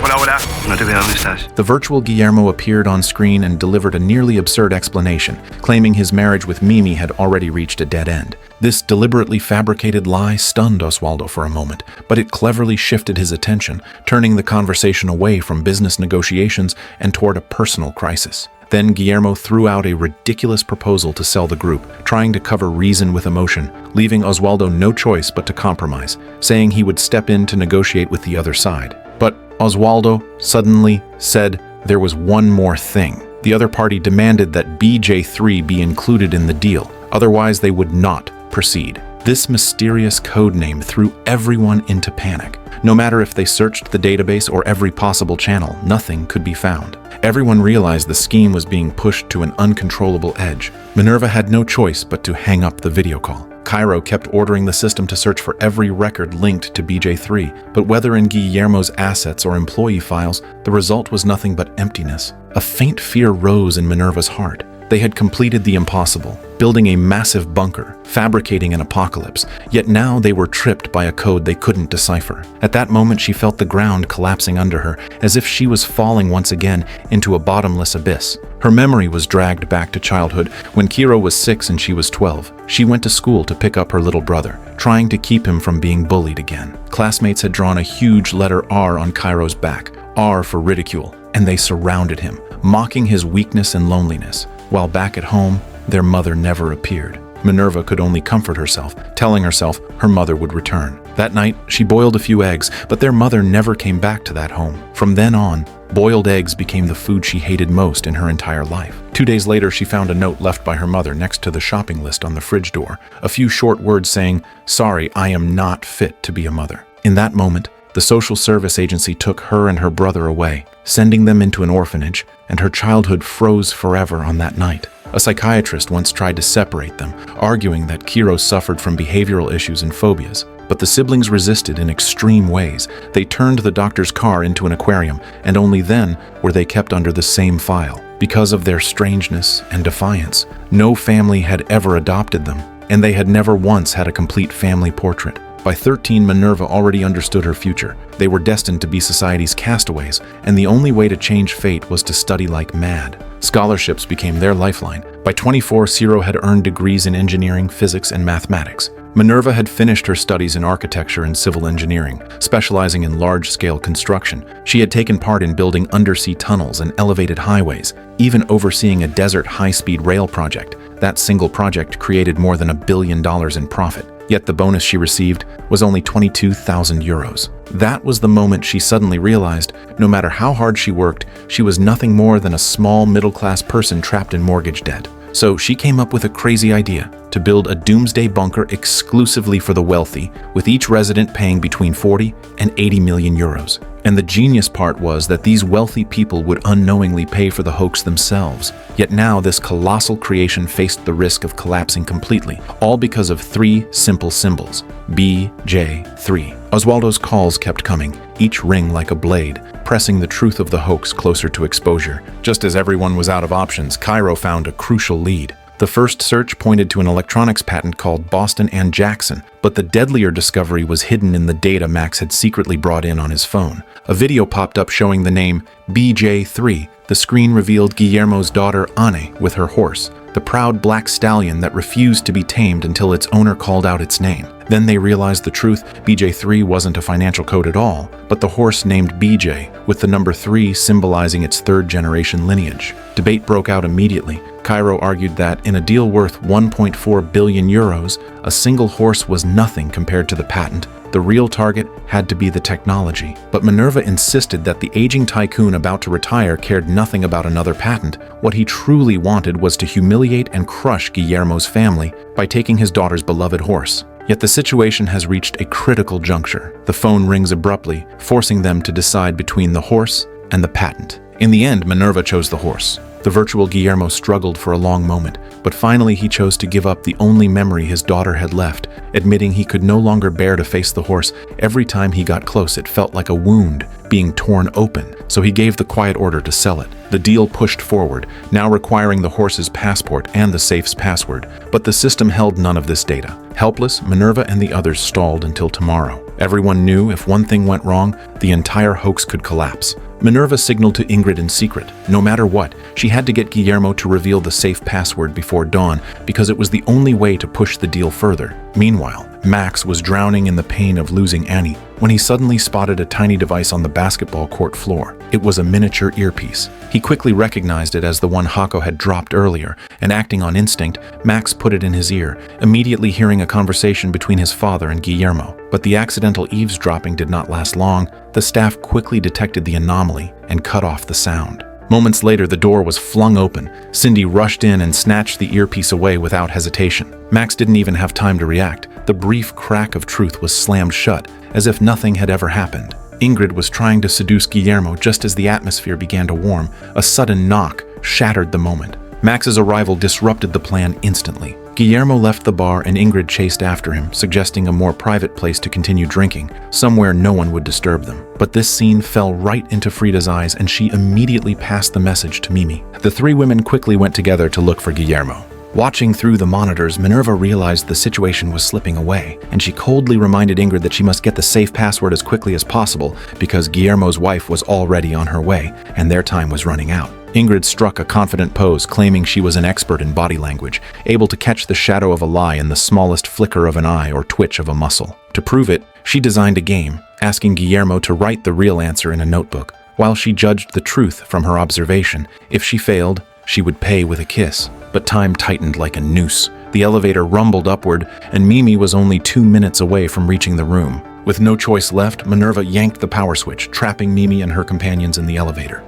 Hola, hola. No te veo, ¿dónde estás?
The virtual Guillermo appeared on screen and delivered a nearly absurd explanation, claiming his marriage with Mimi had already reached a dead end. This deliberately fabricated lie stunned Oswaldo for a moment, but it cleverly shifted his attention, turning the conversation away from business negotiations and toward a personal crisis. Then Guillermo threw out a ridiculous proposal to sell the group, trying to cover reason with emotion, leaving Oswaldo no choice but to compromise, saying he would step in to negotiate with the other side. But Oswaldo suddenly said there was one more thing. The other party demanded that BJ3 be included in the deal, otherwise they would not proceed. This mysterious code name threw everyone into panic. No matter if they searched the database or every possible channel, nothing could be found. Everyone realized the scheme was being pushed to an uncontrollable edge. Minerva had no choice but to hang up the video call. Cairo kept ordering the system to search for every record linked to BJ3, but whether in Guillermo's assets or employee files, the result was nothing but emptiness. A faint fear rose in Minerva's heart. They had completed the impossible, building a massive bunker, fabricating an apocalypse, yet now they were tripped by a code they couldn't decipher. At that moment, she felt the ground collapsing under her, as if she was falling once again into a bottomless abyss. Her memory was dragged back to childhood when Kiro was 6 and she was 12. She went to school to pick up her little brother, trying to keep him from being bullied again. Classmates had drawn a huge letter R on Kiro's back, R for ridicule, and they surrounded him, mocking his weakness and loneliness. While back at home, their mother never appeared. Minerva could only comfort herself, telling herself her mother would return. That night, she boiled a few eggs, but their mother never came back to that home. From then on, boiled eggs became the food she hated most in her entire life. 2 days later, she found a note left by her mother next to the shopping list on the fridge door, a few short words saying, "Sorry, I am not fit to be a mother." In that moment, the social service agency took her and her brother away, sending them into an orphanage, and her childhood froze forever on that night. A psychiatrist once tried to separate them, arguing that Kiro suffered from behavioral issues and phobias. But the siblings resisted in extreme ways. They turned the doctor's car into an aquarium, and only then were they kept under the same file. Because of their strangeness and defiance, no family had ever adopted them, and they had never once had a complete family portrait. By 13, Minerva already understood her future. They were destined to be society's castaways, and the only way to change fate was to study like mad. Scholarships became their lifeline. By 24, Ciro had earned degrees in engineering, physics, and mathematics. Minerva had finished her studies in architecture and civil engineering, specializing in large-scale construction. She had taken part in building undersea tunnels and elevated highways, even overseeing a desert high-speed rail project. That single project created more than $1 billion in profit. Yet the bonus she received was only 22,000 euros. That was the moment she suddenly realized, no matter how hard she worked, she was nothing more than a small middle-class person trapped in mortgage debt. So she came up with a crazy idea to build a doomsday bunker exclusively for the wealthy, with each resident paying between 40 and 80 million euros. And the genius part was that these wealthy people would unknowingly pay for the hoax themselves. Yet now this colossal creation faced the risk of collapsing completely, all because of 3 simple symbols: BJ3. Oswaldo's calls kept coming, each ring like a blade, pressing the truth of the hoax closer to exposure. Just as everyone was out of options, Cairo found a crucial lead. The first search pointed to an electronics patent called Boston and Jackson, but the deadlier discovery was hidden in the data Max had secretly brought in on his phone. A video popped up showing the name BJ3. The screen revealed Guillermo's daughter Anne with her horse. the proud black stallion that refused to be tamed until its owner called out its name. Then they realized the truth. BJ3 wasn't a financial code at all, but the horse named BJ, with the number 3 symbolizing its third-generation lineage. Debate broke out immediately. Cairo argued that in a deal worth 1.4 billion euros, a single horse was nothing compared to the patent. The real target had to be the technology. But Minerva insisted that the aging tycoon about to retire cared nothing about another patent. What he truly wanted was to humiliate and crush Guillermo's family by taking his daughter's beloved horse. Yet the situation has reached a critical juncture. The phone rings abruptly, forcing them to decide between the horse and the patent. In the end, Minerva chose the horse. The virtual Guillermo struggled for a long moment, but finally he chose to give up the only memory his daughter had left, admitting he could no longer bear to face the horse. Every time he got close, it felt like a wound being torn open, so he gave the quiet order to sell it. The deal pushed forward, now requiring the horse's passport and the safe's password, but the system held none of this data. Helpless, Minerva and the others stalled until tomorrow. Everyone knew if one thing went wrong, the entire hoax could collapse. Minerva signaled to Ingrid in secret. No matter what, she had to get Guillermo to reveal the safe password before dawn because it was the only way to push the deal further. Meanwhile, Max was drowning in the pain of losing Annie when he suddenly spotted a tiny device on the basketball court floor. It was a miniature earpiece. He quickly recognized it as the one Hako had dropped earlier, and acting on instinct, Max put it in his ear, immediately hearing a conversation between his father and Guillermo. But the accidental eavesdropping did not last long. The staff quickly detected the anomaly and cut off the sound. Moments later, the door was flung open. Cindy rushed in and snatched the earpiece away without hesitation. Max didn't even have time to react. The brief crack of truth was slammed shut, as if nothing had ever happened. Ingrid was trying to seduce Guillermo just as the atmosphere began to warm. A sudden knock shattered the moment. Max's arrival disrupted the plan instantly. Guillermo left the bar and Ingrid chased after him, suggesting a more private place to continue drinking, somewhere no one would disturb them. But this scene fell right into Frida's eyes and she immediately passed the message to Mimi. The three women quickly went together to look for Guillermo. Watching through the monitors, Minerva realized the situation was slipping away, and she coldly reminded Ingrid that she must get the safe password as quickly as possible because Guillermo's wife was already on her way, and their time was running out. Ingrid struck a confident pose, claiming she was an expert in body language, able to catch the shadow of a lie in the smallest flicker of an eye or twitch of a muscle. To prove it, she designed a game, asking Guillermo to write the real answer in a notebook, while she judged the truth from her observation. If she failed, she would pay with a kiss. But time tightened like a noose. The elevator rumbled upward, and Mimi was only 2 minutes away from reaching the room. With no choice left, Minerva yanked the power switch, trapping Mimi and her companions in the elevator.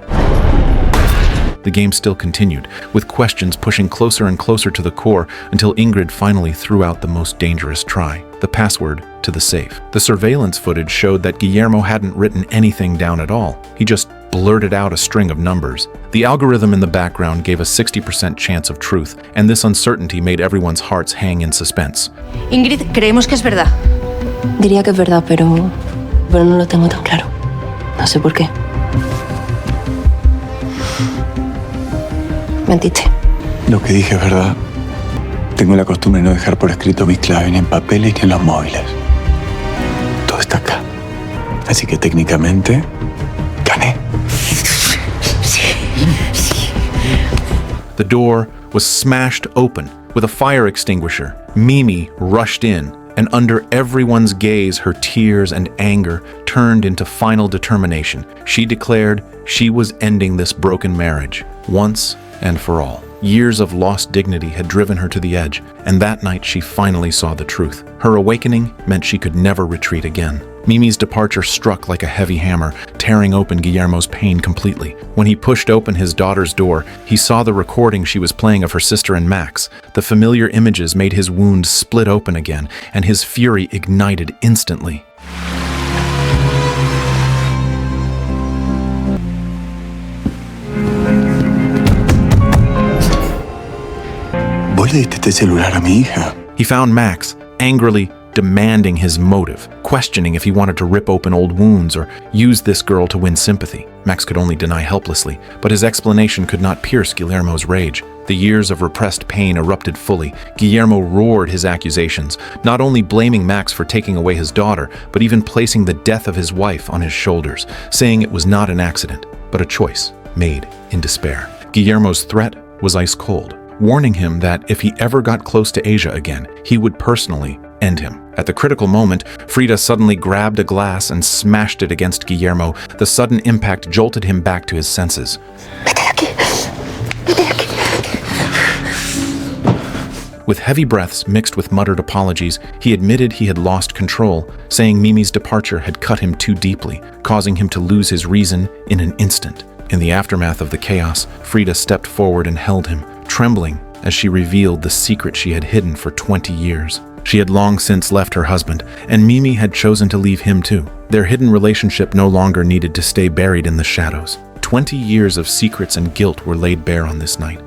The game still continued, with questions pushing closer and closer to the core until Ingrid finally threw out the most dangerous try, the password to the safe. The surveillance footage showed that Guillermo hadn't written anything down at all. He just blurted out a string of numbers. The algorithm in the background gave a 60% chance of truth, and this uncertainty made everyone's hearts hang in suspense.
Ingrid, creemos que es verdad.
Diría que es verdad, pero no lo tengo tan claro. No sé por qué. Mentiste.
Lo que dije es verdad. Tengo la costumbre de no dejar por escrito mis claves ni en papeles ni en los móviles. Todo está acá. Así que técnicamente, gané.
The door was smashed open with a fire extinguisher. Mimi rushed in, and under everyone's gaze, her tears and anger turned into final determination. She declared she was ending this broken marriage, once and for all. Years of lost dignity had driven her to the edge, and that night she finally saw the truth. Her awakening meant she could never retreat again. Mimi's departure struck like a heavy hammer, tearing open Guillermo's pain completely. When he pushed open his daughter's door, he saw the recording she was playing of her sister and Max. The familiar images made his wound split open again, and his fury ignited instantly.
¿Vos le diste este celular a mi hija?
He found Max, angrily demanding his motive, questioning if he wanted to rip open old wounds or use this girl to win sympathy. Max could only deny helplessly, but his explanation could not pierce Guillermo's rage. The years of repressed pain erupted fully. Guillermo roared his accusations, not only blaming Max for taking away his daughter, but even placing the death of his wife on his shoulders, saying it was not an accident, but a choice made in despair. Guillermo's threat was ice cold. warning him that if he ever got close to Asia again, he would personally end him. At the critical moment, Frida suddenly grabbed a glass and smashed it against Guillermo. The sudden impact jolted him back to his senses. With heavy breaths mixed with muttered apologies, he admitted he had lost control, saying Mimi's departure had cut him too deeply, causing him to lose his reason in an instant. In the aftermath of the chaos, Frida stepped forward and held him, trembling as she revealed the secret she had hidden for 20 years. She had long since left her husband, and Mimi had chosen to leave him too. Their hidden relationship no longer needed to stay buried in the shadows. 20 years of secrets and guilt were laid bare on this night.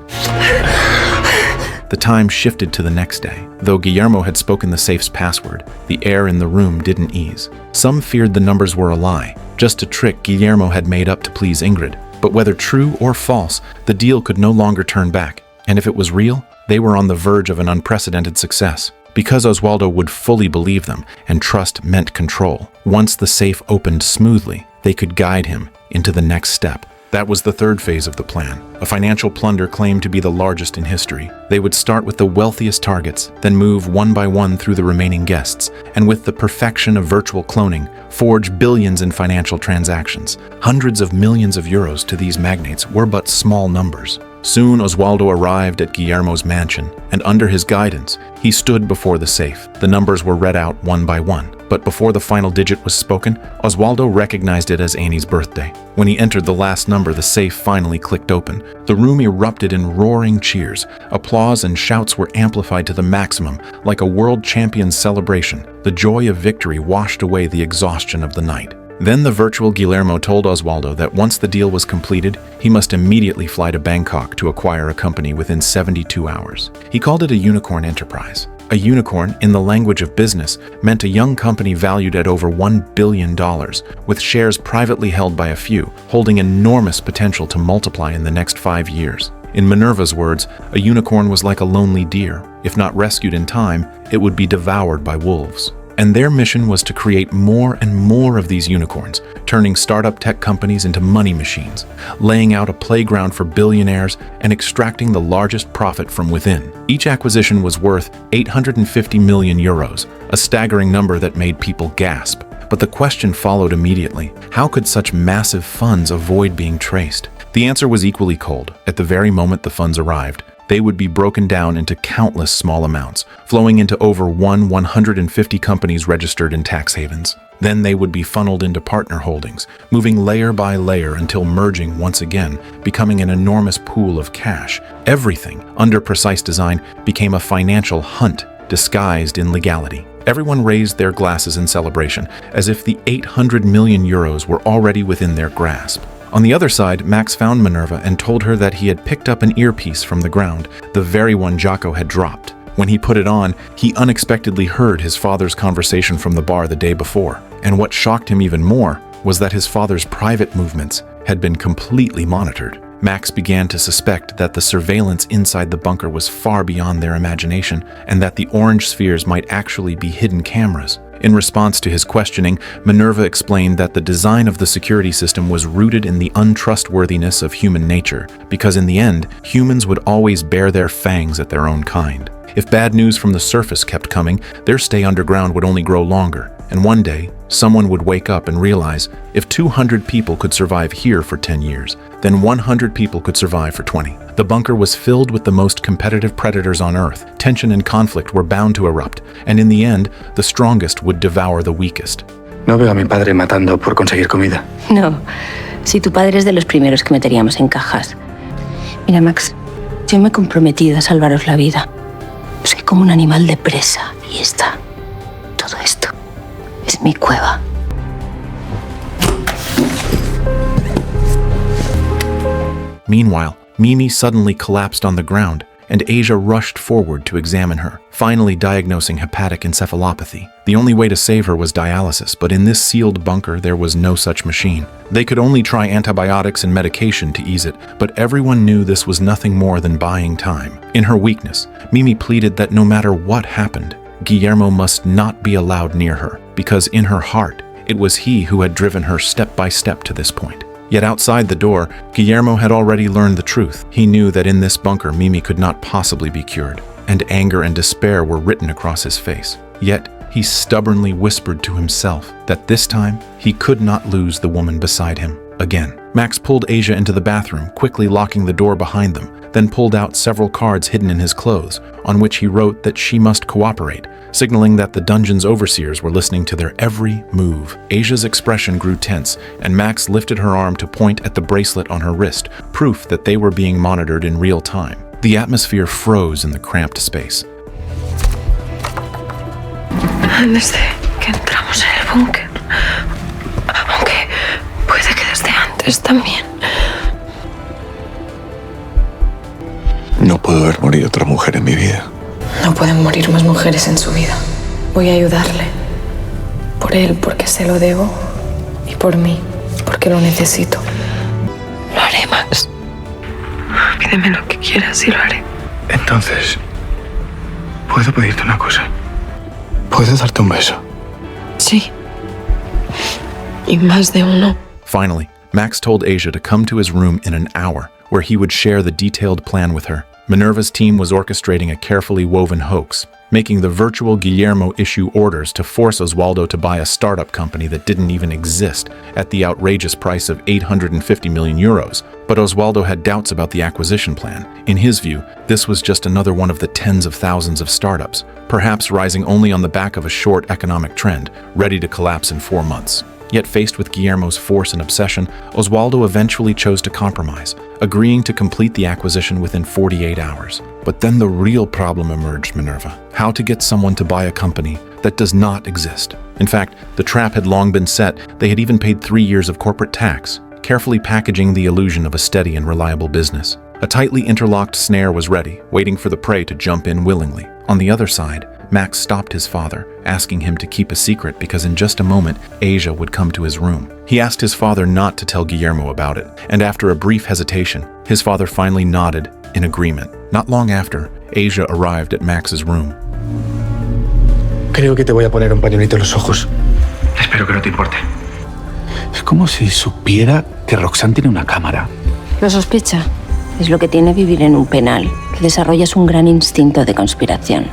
The time shifted to the next day. Though Guillermo had spoken the safe's password, the air in the room didn't ease. Some feared the numbers were a lie, just a trick Guillermo had made up to please Ingrid. But whether true or false, the deal could no longer turn back. And if it was real, they were on the verge of an unprecedented success. Because Oswaldo would fully believe them, and trust meant control. Once the safe opened smoothly, they could guide him into the next step. That was the third phase of the plan, a financial plunder claimed to be the largest in history. They would start with the wealthiest targets, then move one by one through the remaining guests, and with the perfection of virtual cloning, forge billions in financial transactions. Hundreds of millions of euros to these magnates were but small numbers. Soon Oswaldo arrived at Guillermo's mansion, and under his guidance, he stood before the safe. The numbers were read out one by one, but before the final digit was spoken, Oswaldo recognized it as Annie's birthday. When he entered the last number, the safe finally clicked open. The room erupted in roaring cheers. Applause and shouts were amplified to the maximum, like a world champion's celebration. The joy of victory washed away the exhaustion of the night. Then the virtual Guillermo told Oswaldo that once the deal was completed, he must immediately fly to Bangkok to acquire a company within 72 hours. He called it a unicorn enterprise. A unicorn, in the language of business, meant a young company valued at over $1 billion, with shares privately held by a few, holding enormous potential to multiply in the next 5 years. In Minerva's words, a unicorn was like a lonely deer. If not rescued in time, it would be devoured by wolves. And their mission was to create more and more of these unicorns, turning startup tech companies into money machines, laying out a playground for billionaires and extracting the largest profit from within. Each acquisition was worth 850 million euros, a staggering number that made people gasp. But the question followed immediately: how could such massive funds avoid being traced? The answer was equally cold. At the very moment the funds arrived, they would be broken down into countless small amounts, flowing into over 150 companies registered in tax havens. Then they would be funneled into partner holdings, moving layer by layer until merging once again, becoming an enormous pool of cash. Everything, under precise design, became a financial hunt disguised in legality. Everyone raised their glasses in celebration, as if the 800 million euros were already within their grasp. On the other side, Max found Minerva and told her that he had picked up an earpiece from the ground, the very one Jaco had dropped. When he put it on, he unexpectedly heard his father's conversation from the bar the day before. And what shocked him even more was that his father's private movements had been completely monitored. Max began to suspect that the surveillance inside the bunker was far beyond their imagination, and that the orange spheres might actually be hidden cameras. In response to his questioning, Minerva explained that the design of the security system was rooted in the untrustworthiness of human nature, because in the end, humans would always bare their fangs at their own kind. If bad news from the surface kept coming, their stay underground would only grow longer, and one day, someone would wake up and realize if 200 people could survive here for 10 years, then 100 people could survive for 20. The bunker was filled with the most competitive predators on Earth. Tension and conflict were bound to erupt, and in the end, the strongest would devour the weakest.
No veo a mi padre matando por conseguir comida.
No, si tu padre es de los primeros que meteríamos en cajas. Mira, Max, yo me he comprometido a salvaros la vida. Soy como un animal de presa, y todo esto, es mi cueva.
Meanwhile, Mimi suddenly collapsed on the ground, and Asia rushed forward to examine her, finally diagnosing hepatic encephalopathy. The only way to save her was dialysis, but in this sealed bunker there was no such machine. They could only try antibiotics and medication to ease it, but everyone knew this was nothing more than buying time. In her weakness, Mimi pleaded that no matter what happened, Guillermo must not be allowed near her, because in her heart, it was he who had driven her step by step to this point. Yet outside the door, Guillermo had already learned the truth. He knew that in this bunker, Mimi could not possibly be cured, and anger and despair were written across his face. Yet, he stubbornly whispered to himself that this time, he could not lose the woman beside him again. Max pulled Asia into the bathroom, quickly locking the door behind them, then pulled out several cards hidden in his clothes, on which he wrote that she must cooperate, signaling that the dungeon's overseers were listening to their every move. Asia's expression grew tense, and Max lifted her arm to point at the bracelet on her wrist, proof that they were being monitored in real time. The atmosphere froze in the cramped space.
Desde que entramos en el búnker, aunque puede que desde antes también.
No puedo ver morir otra mujer en mi vida.
No pueden morir más mujeres en su vida. Voy a ayudarle. Por él, porque se lo debo. Y por mí, porque lo necesito. Lo haré, Max. Pídeme lo que quieras y lo haré.
Entonces, ¿puedo pedirte una cosa? ¿Puedo darte un beso?
Sí. Y más de uno.
Finally, Max told Asia to come to his room in an hour, where he would share the detailed plan with her. Minerva's team was orchestrating a carefully woven hoax, making the virtual Guillermo issue orders to force Oswaldo to buy a startup company that didn't even exist at the outrageous price of 850 million euros. But Oswaldo had doubts about the acquisition plan. In his view, this was just another one of the tens of thousands of startups, perhaps rising only on the back of a short economic trend, ready to collapse in 4 months. Yet faced with Guillermo's force and obsession, Oswaldo eventually chose to compromise, agreeing to complete the acquisition within 48 hours. But then the real problem emerged, Minerva. How to get someone to buy a company that does not exist. In fact, the trap had long been set. They had even paid 3 years of corporate tax, carefully packaging the illusion of a steady and reliable business. A tightly interlocked snare was ready, waiting for the prey to jump in willingly. On the other side, Max stopped his father, asking him to keep a secret because in just a moment, Asia would come to his room. He asked his father not to tell Guillermo about it, and after a brief hesitation, his father finally nodded in agreement. Not long after, Asia arrived at Max's room.
Creo que te voy a poner un pañuelito en los ojos.
Espero que no te importe.
Es como si supiera que Roxanne tiene una cámara.
Lo sospecha. Es lo que tiene vivir en un penal, que desarrollas un gran instinto de conspiración.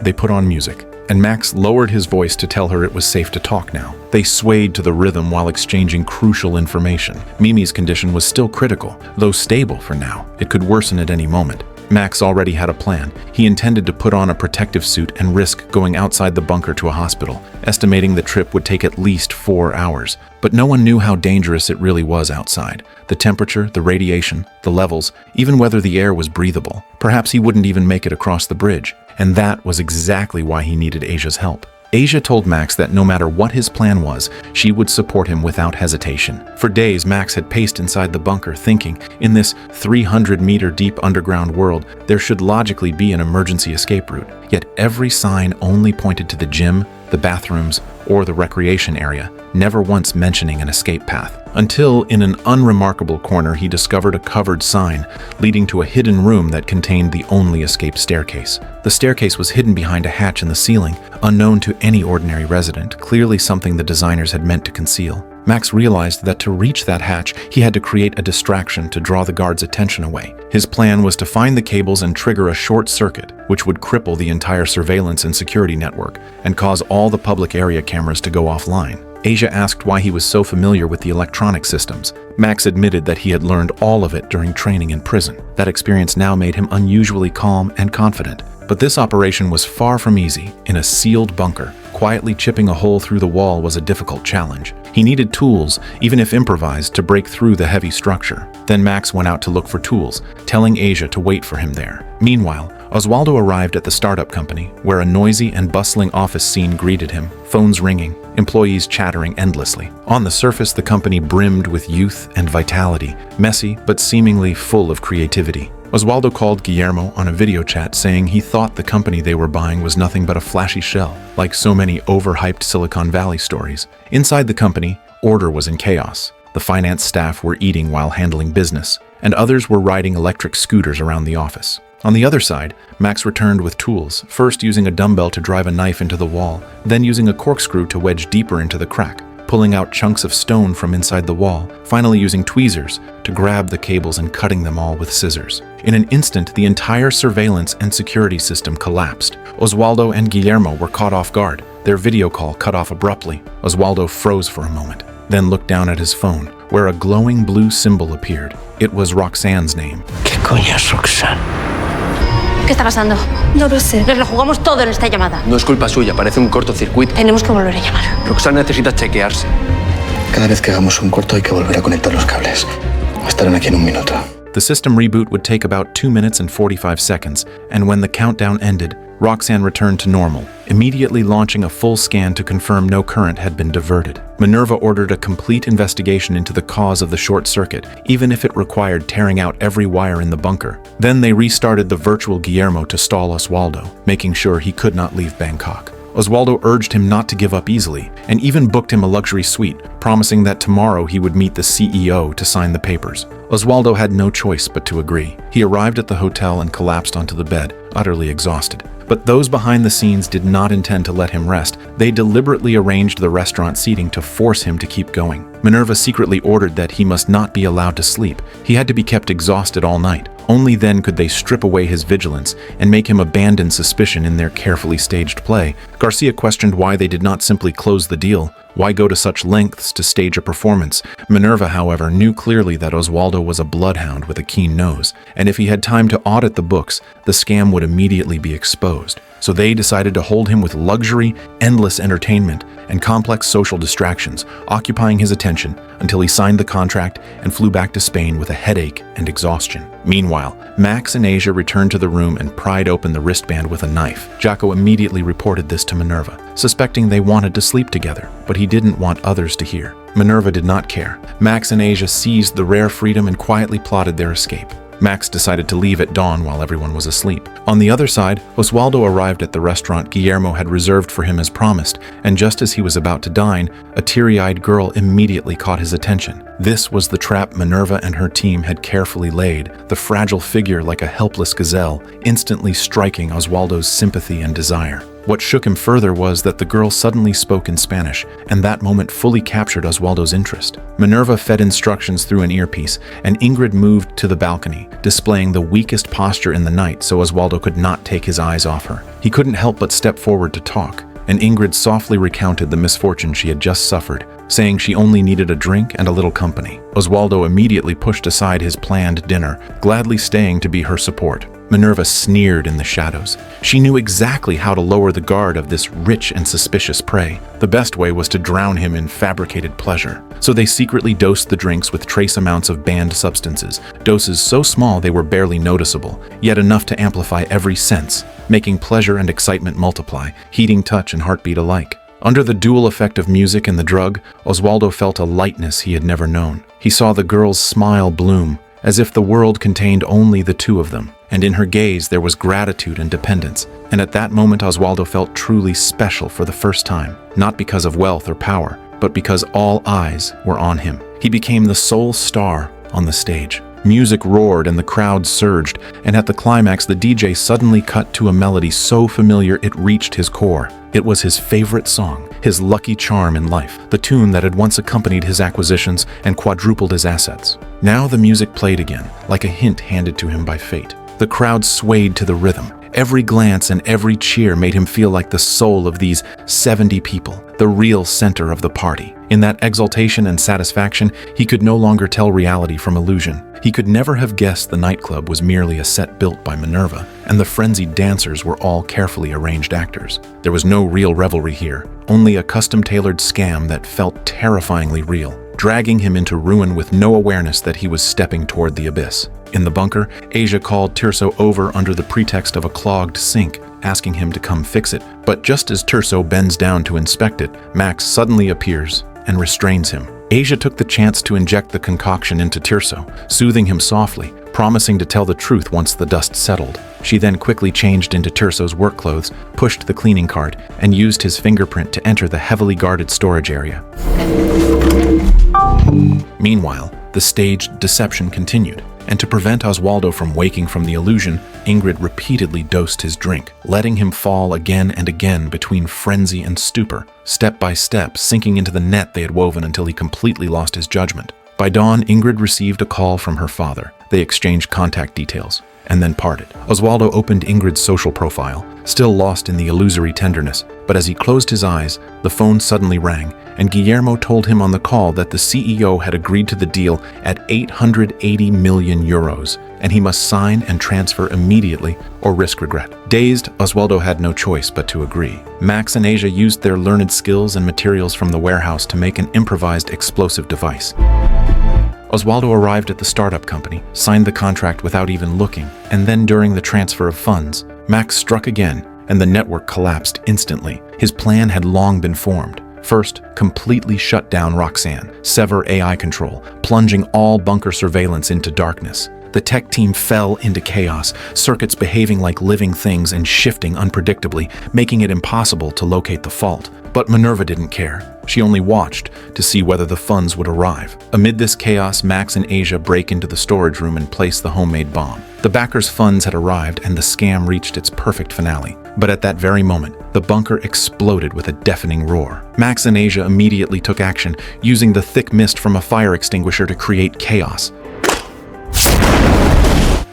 They put on music, and Max lowered his voice to tell her it was safe to talk now. They swayed to the rhythm while exchanging crucial information. Mimi's condition was still critical, though stable for now. It could worsen at any moment. Max already had a plan. He intended to put on a protective suit and risk going outside the bunker to a hospital, estimating the trip would take at least 4 hours. But no one knew how dangerous it really was outside. The temperature, the radiation, the levels, even whether the air was breathable. Perhaps he wouldn't even make it across the bridge. And that was exactly why he needed Asia's help. Asia told Max that no matter what his plan was, she would support him without hesitation. For days, Max had paced inside the bunker, thinking, in this 300-meter-deep underground world, there should logically be an emergency escape route. Yet every sign only pointed to the gym, the bathrooms, or the recreation area, never once mentioning an escape path. Until, in an unremarkable corner, he discovered a covered sign leading to a hidden room that contained the only escape staircase. The staircase was hidden behind a hatch in the ceiling, unknown to any ordinary resident, clearly something the designers had meant to conceal. Max realized that to reach that hatch, he had to create a distraction to draw the guards' attention away. His plan was to find the cables and trigger a short circuit, which would cripple the entire surveillance and security network and cause all the public area cameras to go offline. Asia asked why he was so familiar with the electronic systems. Max admitted that he had learned all of it during training in prison. That experience now made him unusually calm and confident. But this operation was far from easy. In a sealed bunker, quietly chipping a hole through the wall was a difficult challenge. He needed tools, even if improvised, to break through the heavy structure. Then Max went out to look for tools, telling Asia to wait for him there. Meanwhile, Oswaldo arrived at the startup company, where a noisy and bustling office scene greeted him, phones ringing, employees chattering endlessly. On the surface, the company brimmed with youth and vitality, messy but seemingly full of creativity. Oswaldo called Guillermo on a video chat saying he thought the company they were buying was nothing but a flashy shell, like so many overhyped Silicon Valley stories. Inside the company, order was in chaos. The finance staff were eating while handling business, and others were riding electric scooters around the office. On the other side, Max returned with tools, first using a dumbbell to drive a knife into the wall, then using a corkscrew to wedge deeper into the crack. pulling out chunks of stone from inside the wall, finally using tweezers to grab the cables and cutting them all with scissors. In an instant, the entire surveillance and security system collapsed. Oswaldo and Guillermo were caught off guard, their video call cut off abruptly. Oswaldo froze for a moment, then looked down at his phone, where a glowing blue symbol appeared. It was Roxanne's name.
¿Qué coño es Roxanne?
¿Qué está pasando?
No lo sé.
Nos lo jugamos todo en esta llamada.
No es culpa suya, parece un cortocircuito.
Tenemos que volver a llamar.
Roxanne necesita chequearse.
Cada vez que hagamos un corto hay que volver a conectar los cables. Estarán aquí en un minuto.
The system reboot would take about 2 minutes and 45 seconds, and when the countdown ended, Roxanne returned to normal, immediately launching a full scan to confirm no current had been diverted. Minerva ordered a complete investigation into the cause of the short circuit, even if it required tearing out every wire in the bunker. Then they restarted the virtual Guillermo to stall Oswaldo, making sure he could not leave Bangkok. Oswaldo urged him not to give up easily, and even booked him a luxury suite, promising that tomorrow he would meet the CEO to sign the papers. Oswaldo had no choice but to agree. He arrived at the hotel and collapsed onto the bed, utterly exhausted. But those behind the scenes did not intend to let him rest. They deliberately arranged the restaurant seating to force him to keep going. Minerva secretly ordered that he must not be allowed to sleep. He had to be kept exhausted all night. Only then could they strip away his vigilance and make him abandon suspicion in their carefully staged play. Garcia questioned why they did not simply close the deal. Why go to such lengths to stage a performance? Minerva, however, knew clearly that Oswaldo was a bloodhound with a keen nose, and if he had time to audit the books, the scam would immediately be exposed. So they decided to hold him with luxury, endless entertainment, and complex social distractions, occupying his attention until he signed the contract and flew back to Spain with a headache and exhaustion. Meanwhile, Max and Asia returned to the room and pried open the wristband with a knife. Jacko immediately reported this to Minerva, suspecting they wanted to sleep together, but he didn't want others to hear. Minerva did not care. Max and Asia seized the rare freedom and quietly plotted their escape. Max decided to leave at dawn while everyone was asleep. On the other side, Oswaldo arrived at the restaurant Guillermo had reserved for him as promised, and just as he was about to dine, a teary-eyed girl immediately caught his attention. This was the trap Minerva and her team had carefully laid, the fragile figure like a helpless gazelle, instantly striking Oswaldo's sympathy and desire. What shook him further was that the girl suddenly spoke in Spanish, and that moment fully captured Oswaldo's interest. Minerva fed instructions through an earpiece, and Ingrid moved to the balcony, displaying the weakest posture in the night so Oswaldo could not take his eyes off her. He couldn't help but step forward to talk, and Ingrid softly recounted the misfortune she had just suffered, saying she only needed a drink and a little company. Oswaldo immediately pushed aside his planned dinner, gladly staying to be her support. Minerva sneered in the shadows. She knew exactly how to lower the guard of this rich and suspicious prey. The best way was to drown him in fabricated pleasure. So they secretly dosed the drinks with trace amounts of banned substances, doses so small they were barely noticeable, yet enough to amplify every sense, making pleasure and excitement multiply, heating touch and heartbeat alike. Under the dual effect of music and the drug, Oswaldo felt a lightness he had never known. He saw the girl's smile bloom, as if the world contained only the two of them, and in her gaze there was gratitude and dependence. And at that moment Oswaldo felt truly special for the first time, not because of wealth or power, but because all eyes were on him. He became the sole star on the stage. Music roared and the crowd surged, and at the climax the DJ suddenly cut to a melody so familiar it reached his core. It was his favorite song, his lucky charm in life, the tune that had once accompanied his acquisitions and quadrupled his assets. Now the music played again, like a hint handed to him by fate. The crowd swayed to the rhythm. Every glance and every cheer made him feel like the soul of these 70 people, the real center of the party. In that exaltation and satisfaction, he could no longer tell reality from illusion. He could never have guessed the nightclub was merely a set built by Minerva, and the frenzied dancers were all carefully arranged actors. There was no real revelry here, only a custom-tailored scam that felt terrifyingly real, dragging him into ruin with no awareness that he was stepping toward the abyss. In the bunker, Asia called Tirso over under the pretext of a clogged sink, asking him to come fix it. But just as Tirso bends down to inspect it, Max suddenly appears and restrains him. Asia took the chance to inject the concoction into Tirso, soothing him softly, promising to tell the truth once the dust settled. She then quickly changed into Tirso's work clothes, pushed the cleaning cart, and used his fingerprint to enter the heavily guarded storage area. Meanwhile, the staged deception continued. And to prevent Oswaldo from waking from the illusion, Ingrid repeatedly dosed his drink, letting him fall again and again between frenzy and stupor, step by step, sinking into the net they had woven until he completely lost his judgment. By dawn, Ingrid received a call from her father. They exchanged contact details, and then parted. Oswaldo opened Ingrid's social profile, still lost in the illusory tenderness, but as he closed his eyes, the phone suddenly rang, and Guillermo told him on the call that the CEO had agreed to the deal at 880 million euros, and he must sign and transfer immediately or risk regret. Dazed, Oswaldo had no choice but to agree. Max and Asia used their learned skills and materials from the warehouse to make an improvised explosive device. Oswaldo arrived at the startup company, signed the contract without even looking, and then during the transfer of funds, Max struck again, and the network collapsed instantly. His plan had long been formed. First, completely shut down Roxanne, sever AI control, plunging all bunker surveillance into darkness. The tech team fell into chaos, circuits behaving like living things and shifting unpredictably, making it impossible to locate the fault. But Minerva didn't care. She only watched to see whether the funds would arrive. Amid this chaos, Max and Asia break into the storage room and place the homemade bomb. The backers' funds had arrived and the scam reached its perfect finale. But at that very moment, the bunker exploded with a deafening roar. Max and Asia immediately took action, using the thick mist from a fire extinguisher to create chaos.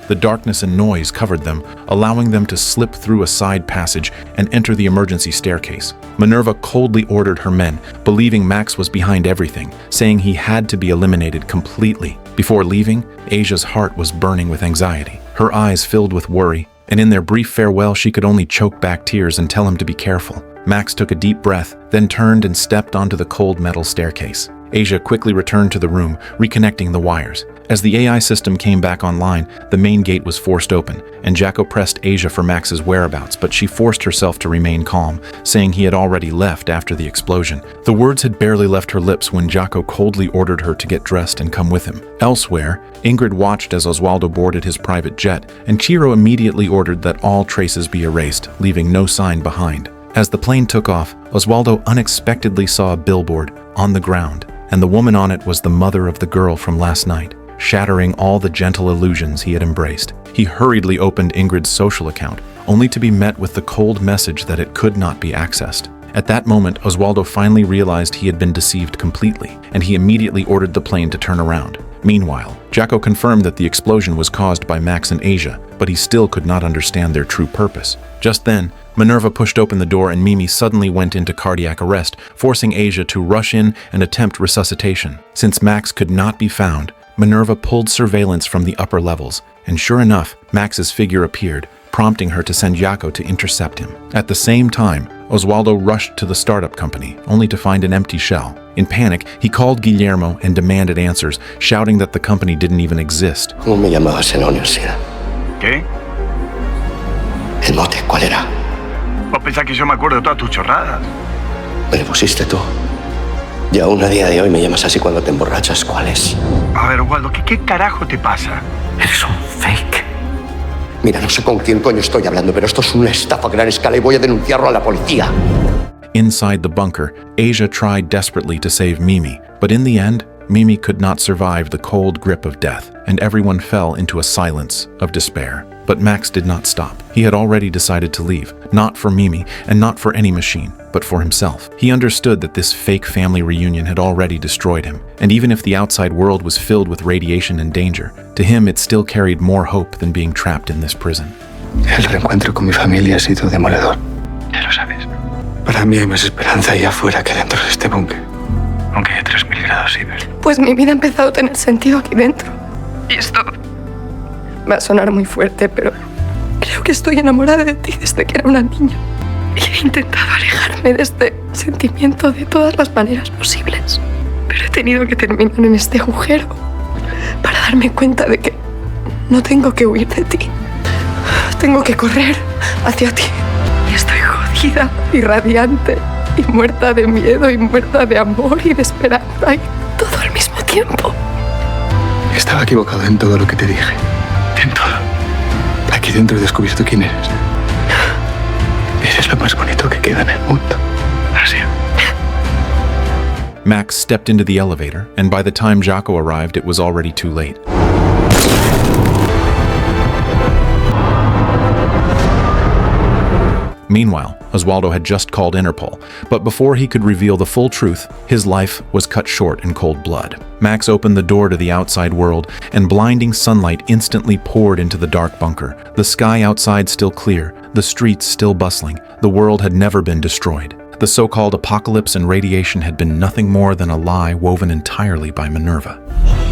The darkness and noise covered them, allowing them to slip through a side passage and enter the emergency staircase. Minerva coldly ordered her men, believing Max was behind everything, saying he had to be eliminated completely. Before leaving, Asia's heart was burning with anxiety. Her eyes filled with worry, and in their brief farewell, she could only choke back tears and tell him to be careful. Max took a deep breath, then turned and stepped onto the cold metal staircase. Asia quickly returned to the room, reconnecting the wires. As the AI system came back online, the main gate was forced open, and Jacko pressed Asia for Max's whereabouts, but she forced herself to remain calm, saying he had already left after the explosion. The words had barely left her lips when Jacko coldly ordered her to get dressed and come with him. Elsewhere, Ingrid watched as Oswaldo boarded his private jet, and Chiro immediately ordered that all traces be erased, leaving no sign behind. As the plane took off, Oswaldo unexpectedly saw a billboard on the ground, and the woman on it was the mother of the girl from last night, shattering all the gentle illusions he had embraced. He hurriedly opened Ingrid's social account, only to be met with the cold message that it could not be accessed. At that moment, Oswaldo finally realized he had been deceived completely, and he immediately ordered the plane to turn around. Meanwhile, Jacko confirmed that the explosion was caused by Max and Asia, but he still could not understand their true purpose. Just then, Minerva pushed open the door and Mimi suddenly went into cardiac arrest, forcing Asia to rush in and attempt resuscitation. Since Max could not be found, Minerva pulled surveillance from the upper levels, and sure enough, Max's figure appeared, prompting her to send Jacko to intercept him. At the same time, Oswaldo rushed to the startup company, only to find an empty shell. In panic, he called Guillermo and demanded answers, shouting that the company didn't even exist.
¿Cómo me llamabas en la universidad?
¿Qué?
¿El mote cuál era?
¿Vos pensás que yo me acuerdo de todas tus chorradas?
Me lo pusiste tú. Y aún a día de hoy me llamas así cuando te emborrachas. ¿Cuál es?
A ver, Oswaldo, ¿qué carajo te pasa?
Eres un fake. Mira, no sé con quién coño estoy hablando, pero esto es una estafa a gran escala y voy a denunciarlo a la policía.
Inside the bunker, Asia tried desperately to save Mimi, but in the end, Mimi could not survive the cold grip of death, and everyone fell into a silence of despair. But Max did not stop. He had already decided to leave, not for Mimi and not for any machine, but for himself. He understood that this fake family reunion had already destroyed him, and even if the outside world was filled with radiation and danger, to him it still carried more hope than being trapped in this prison.
El reencuentro con mi familia ha sido demoledor. Ya lo sabes. Para mí hay más esperanza ahí afuera que dentro de este búnker. Aunque hay 3000 grados, Iber.
Pues mi vida ha empezado a tener sentido aquí dentro. Y esto va a sonar muy fuerte, pero creo que estoy enamorada de ti desde que era una niña. Y he intentado alejarme de este sentimiento de todas las maneras posibles. Pero he tenido que terminar en este agujero para darme cuenta de que no tengo que huir de ti. Tengo que correr hacia ti. Y estoy jodida y radiante y muerta de miedo y muerta de amor y de esperanza y todo al mismo tiempo.
Estaba equivocado en todo lo que te dije. En todo. Aquí dentro he descubierto quién eres. Eres lo más bonito que queda en el mundo. Así.
Max stepped into the elevator, and by the time Jacko arrived, it was already too late. Meanwhile, Oswaldo had just called Interpol, but before he could reveal the full truth, his life was cut short in cold blood. Max opened the door to the outside world, and blinding sunlight instantly poured into the dark bunker. The sky outside still clear, the streets still bustling. The world had never been destroyed. The so-called apocalypse and radiation had been nothing more than a lie woven entirely by Minerva.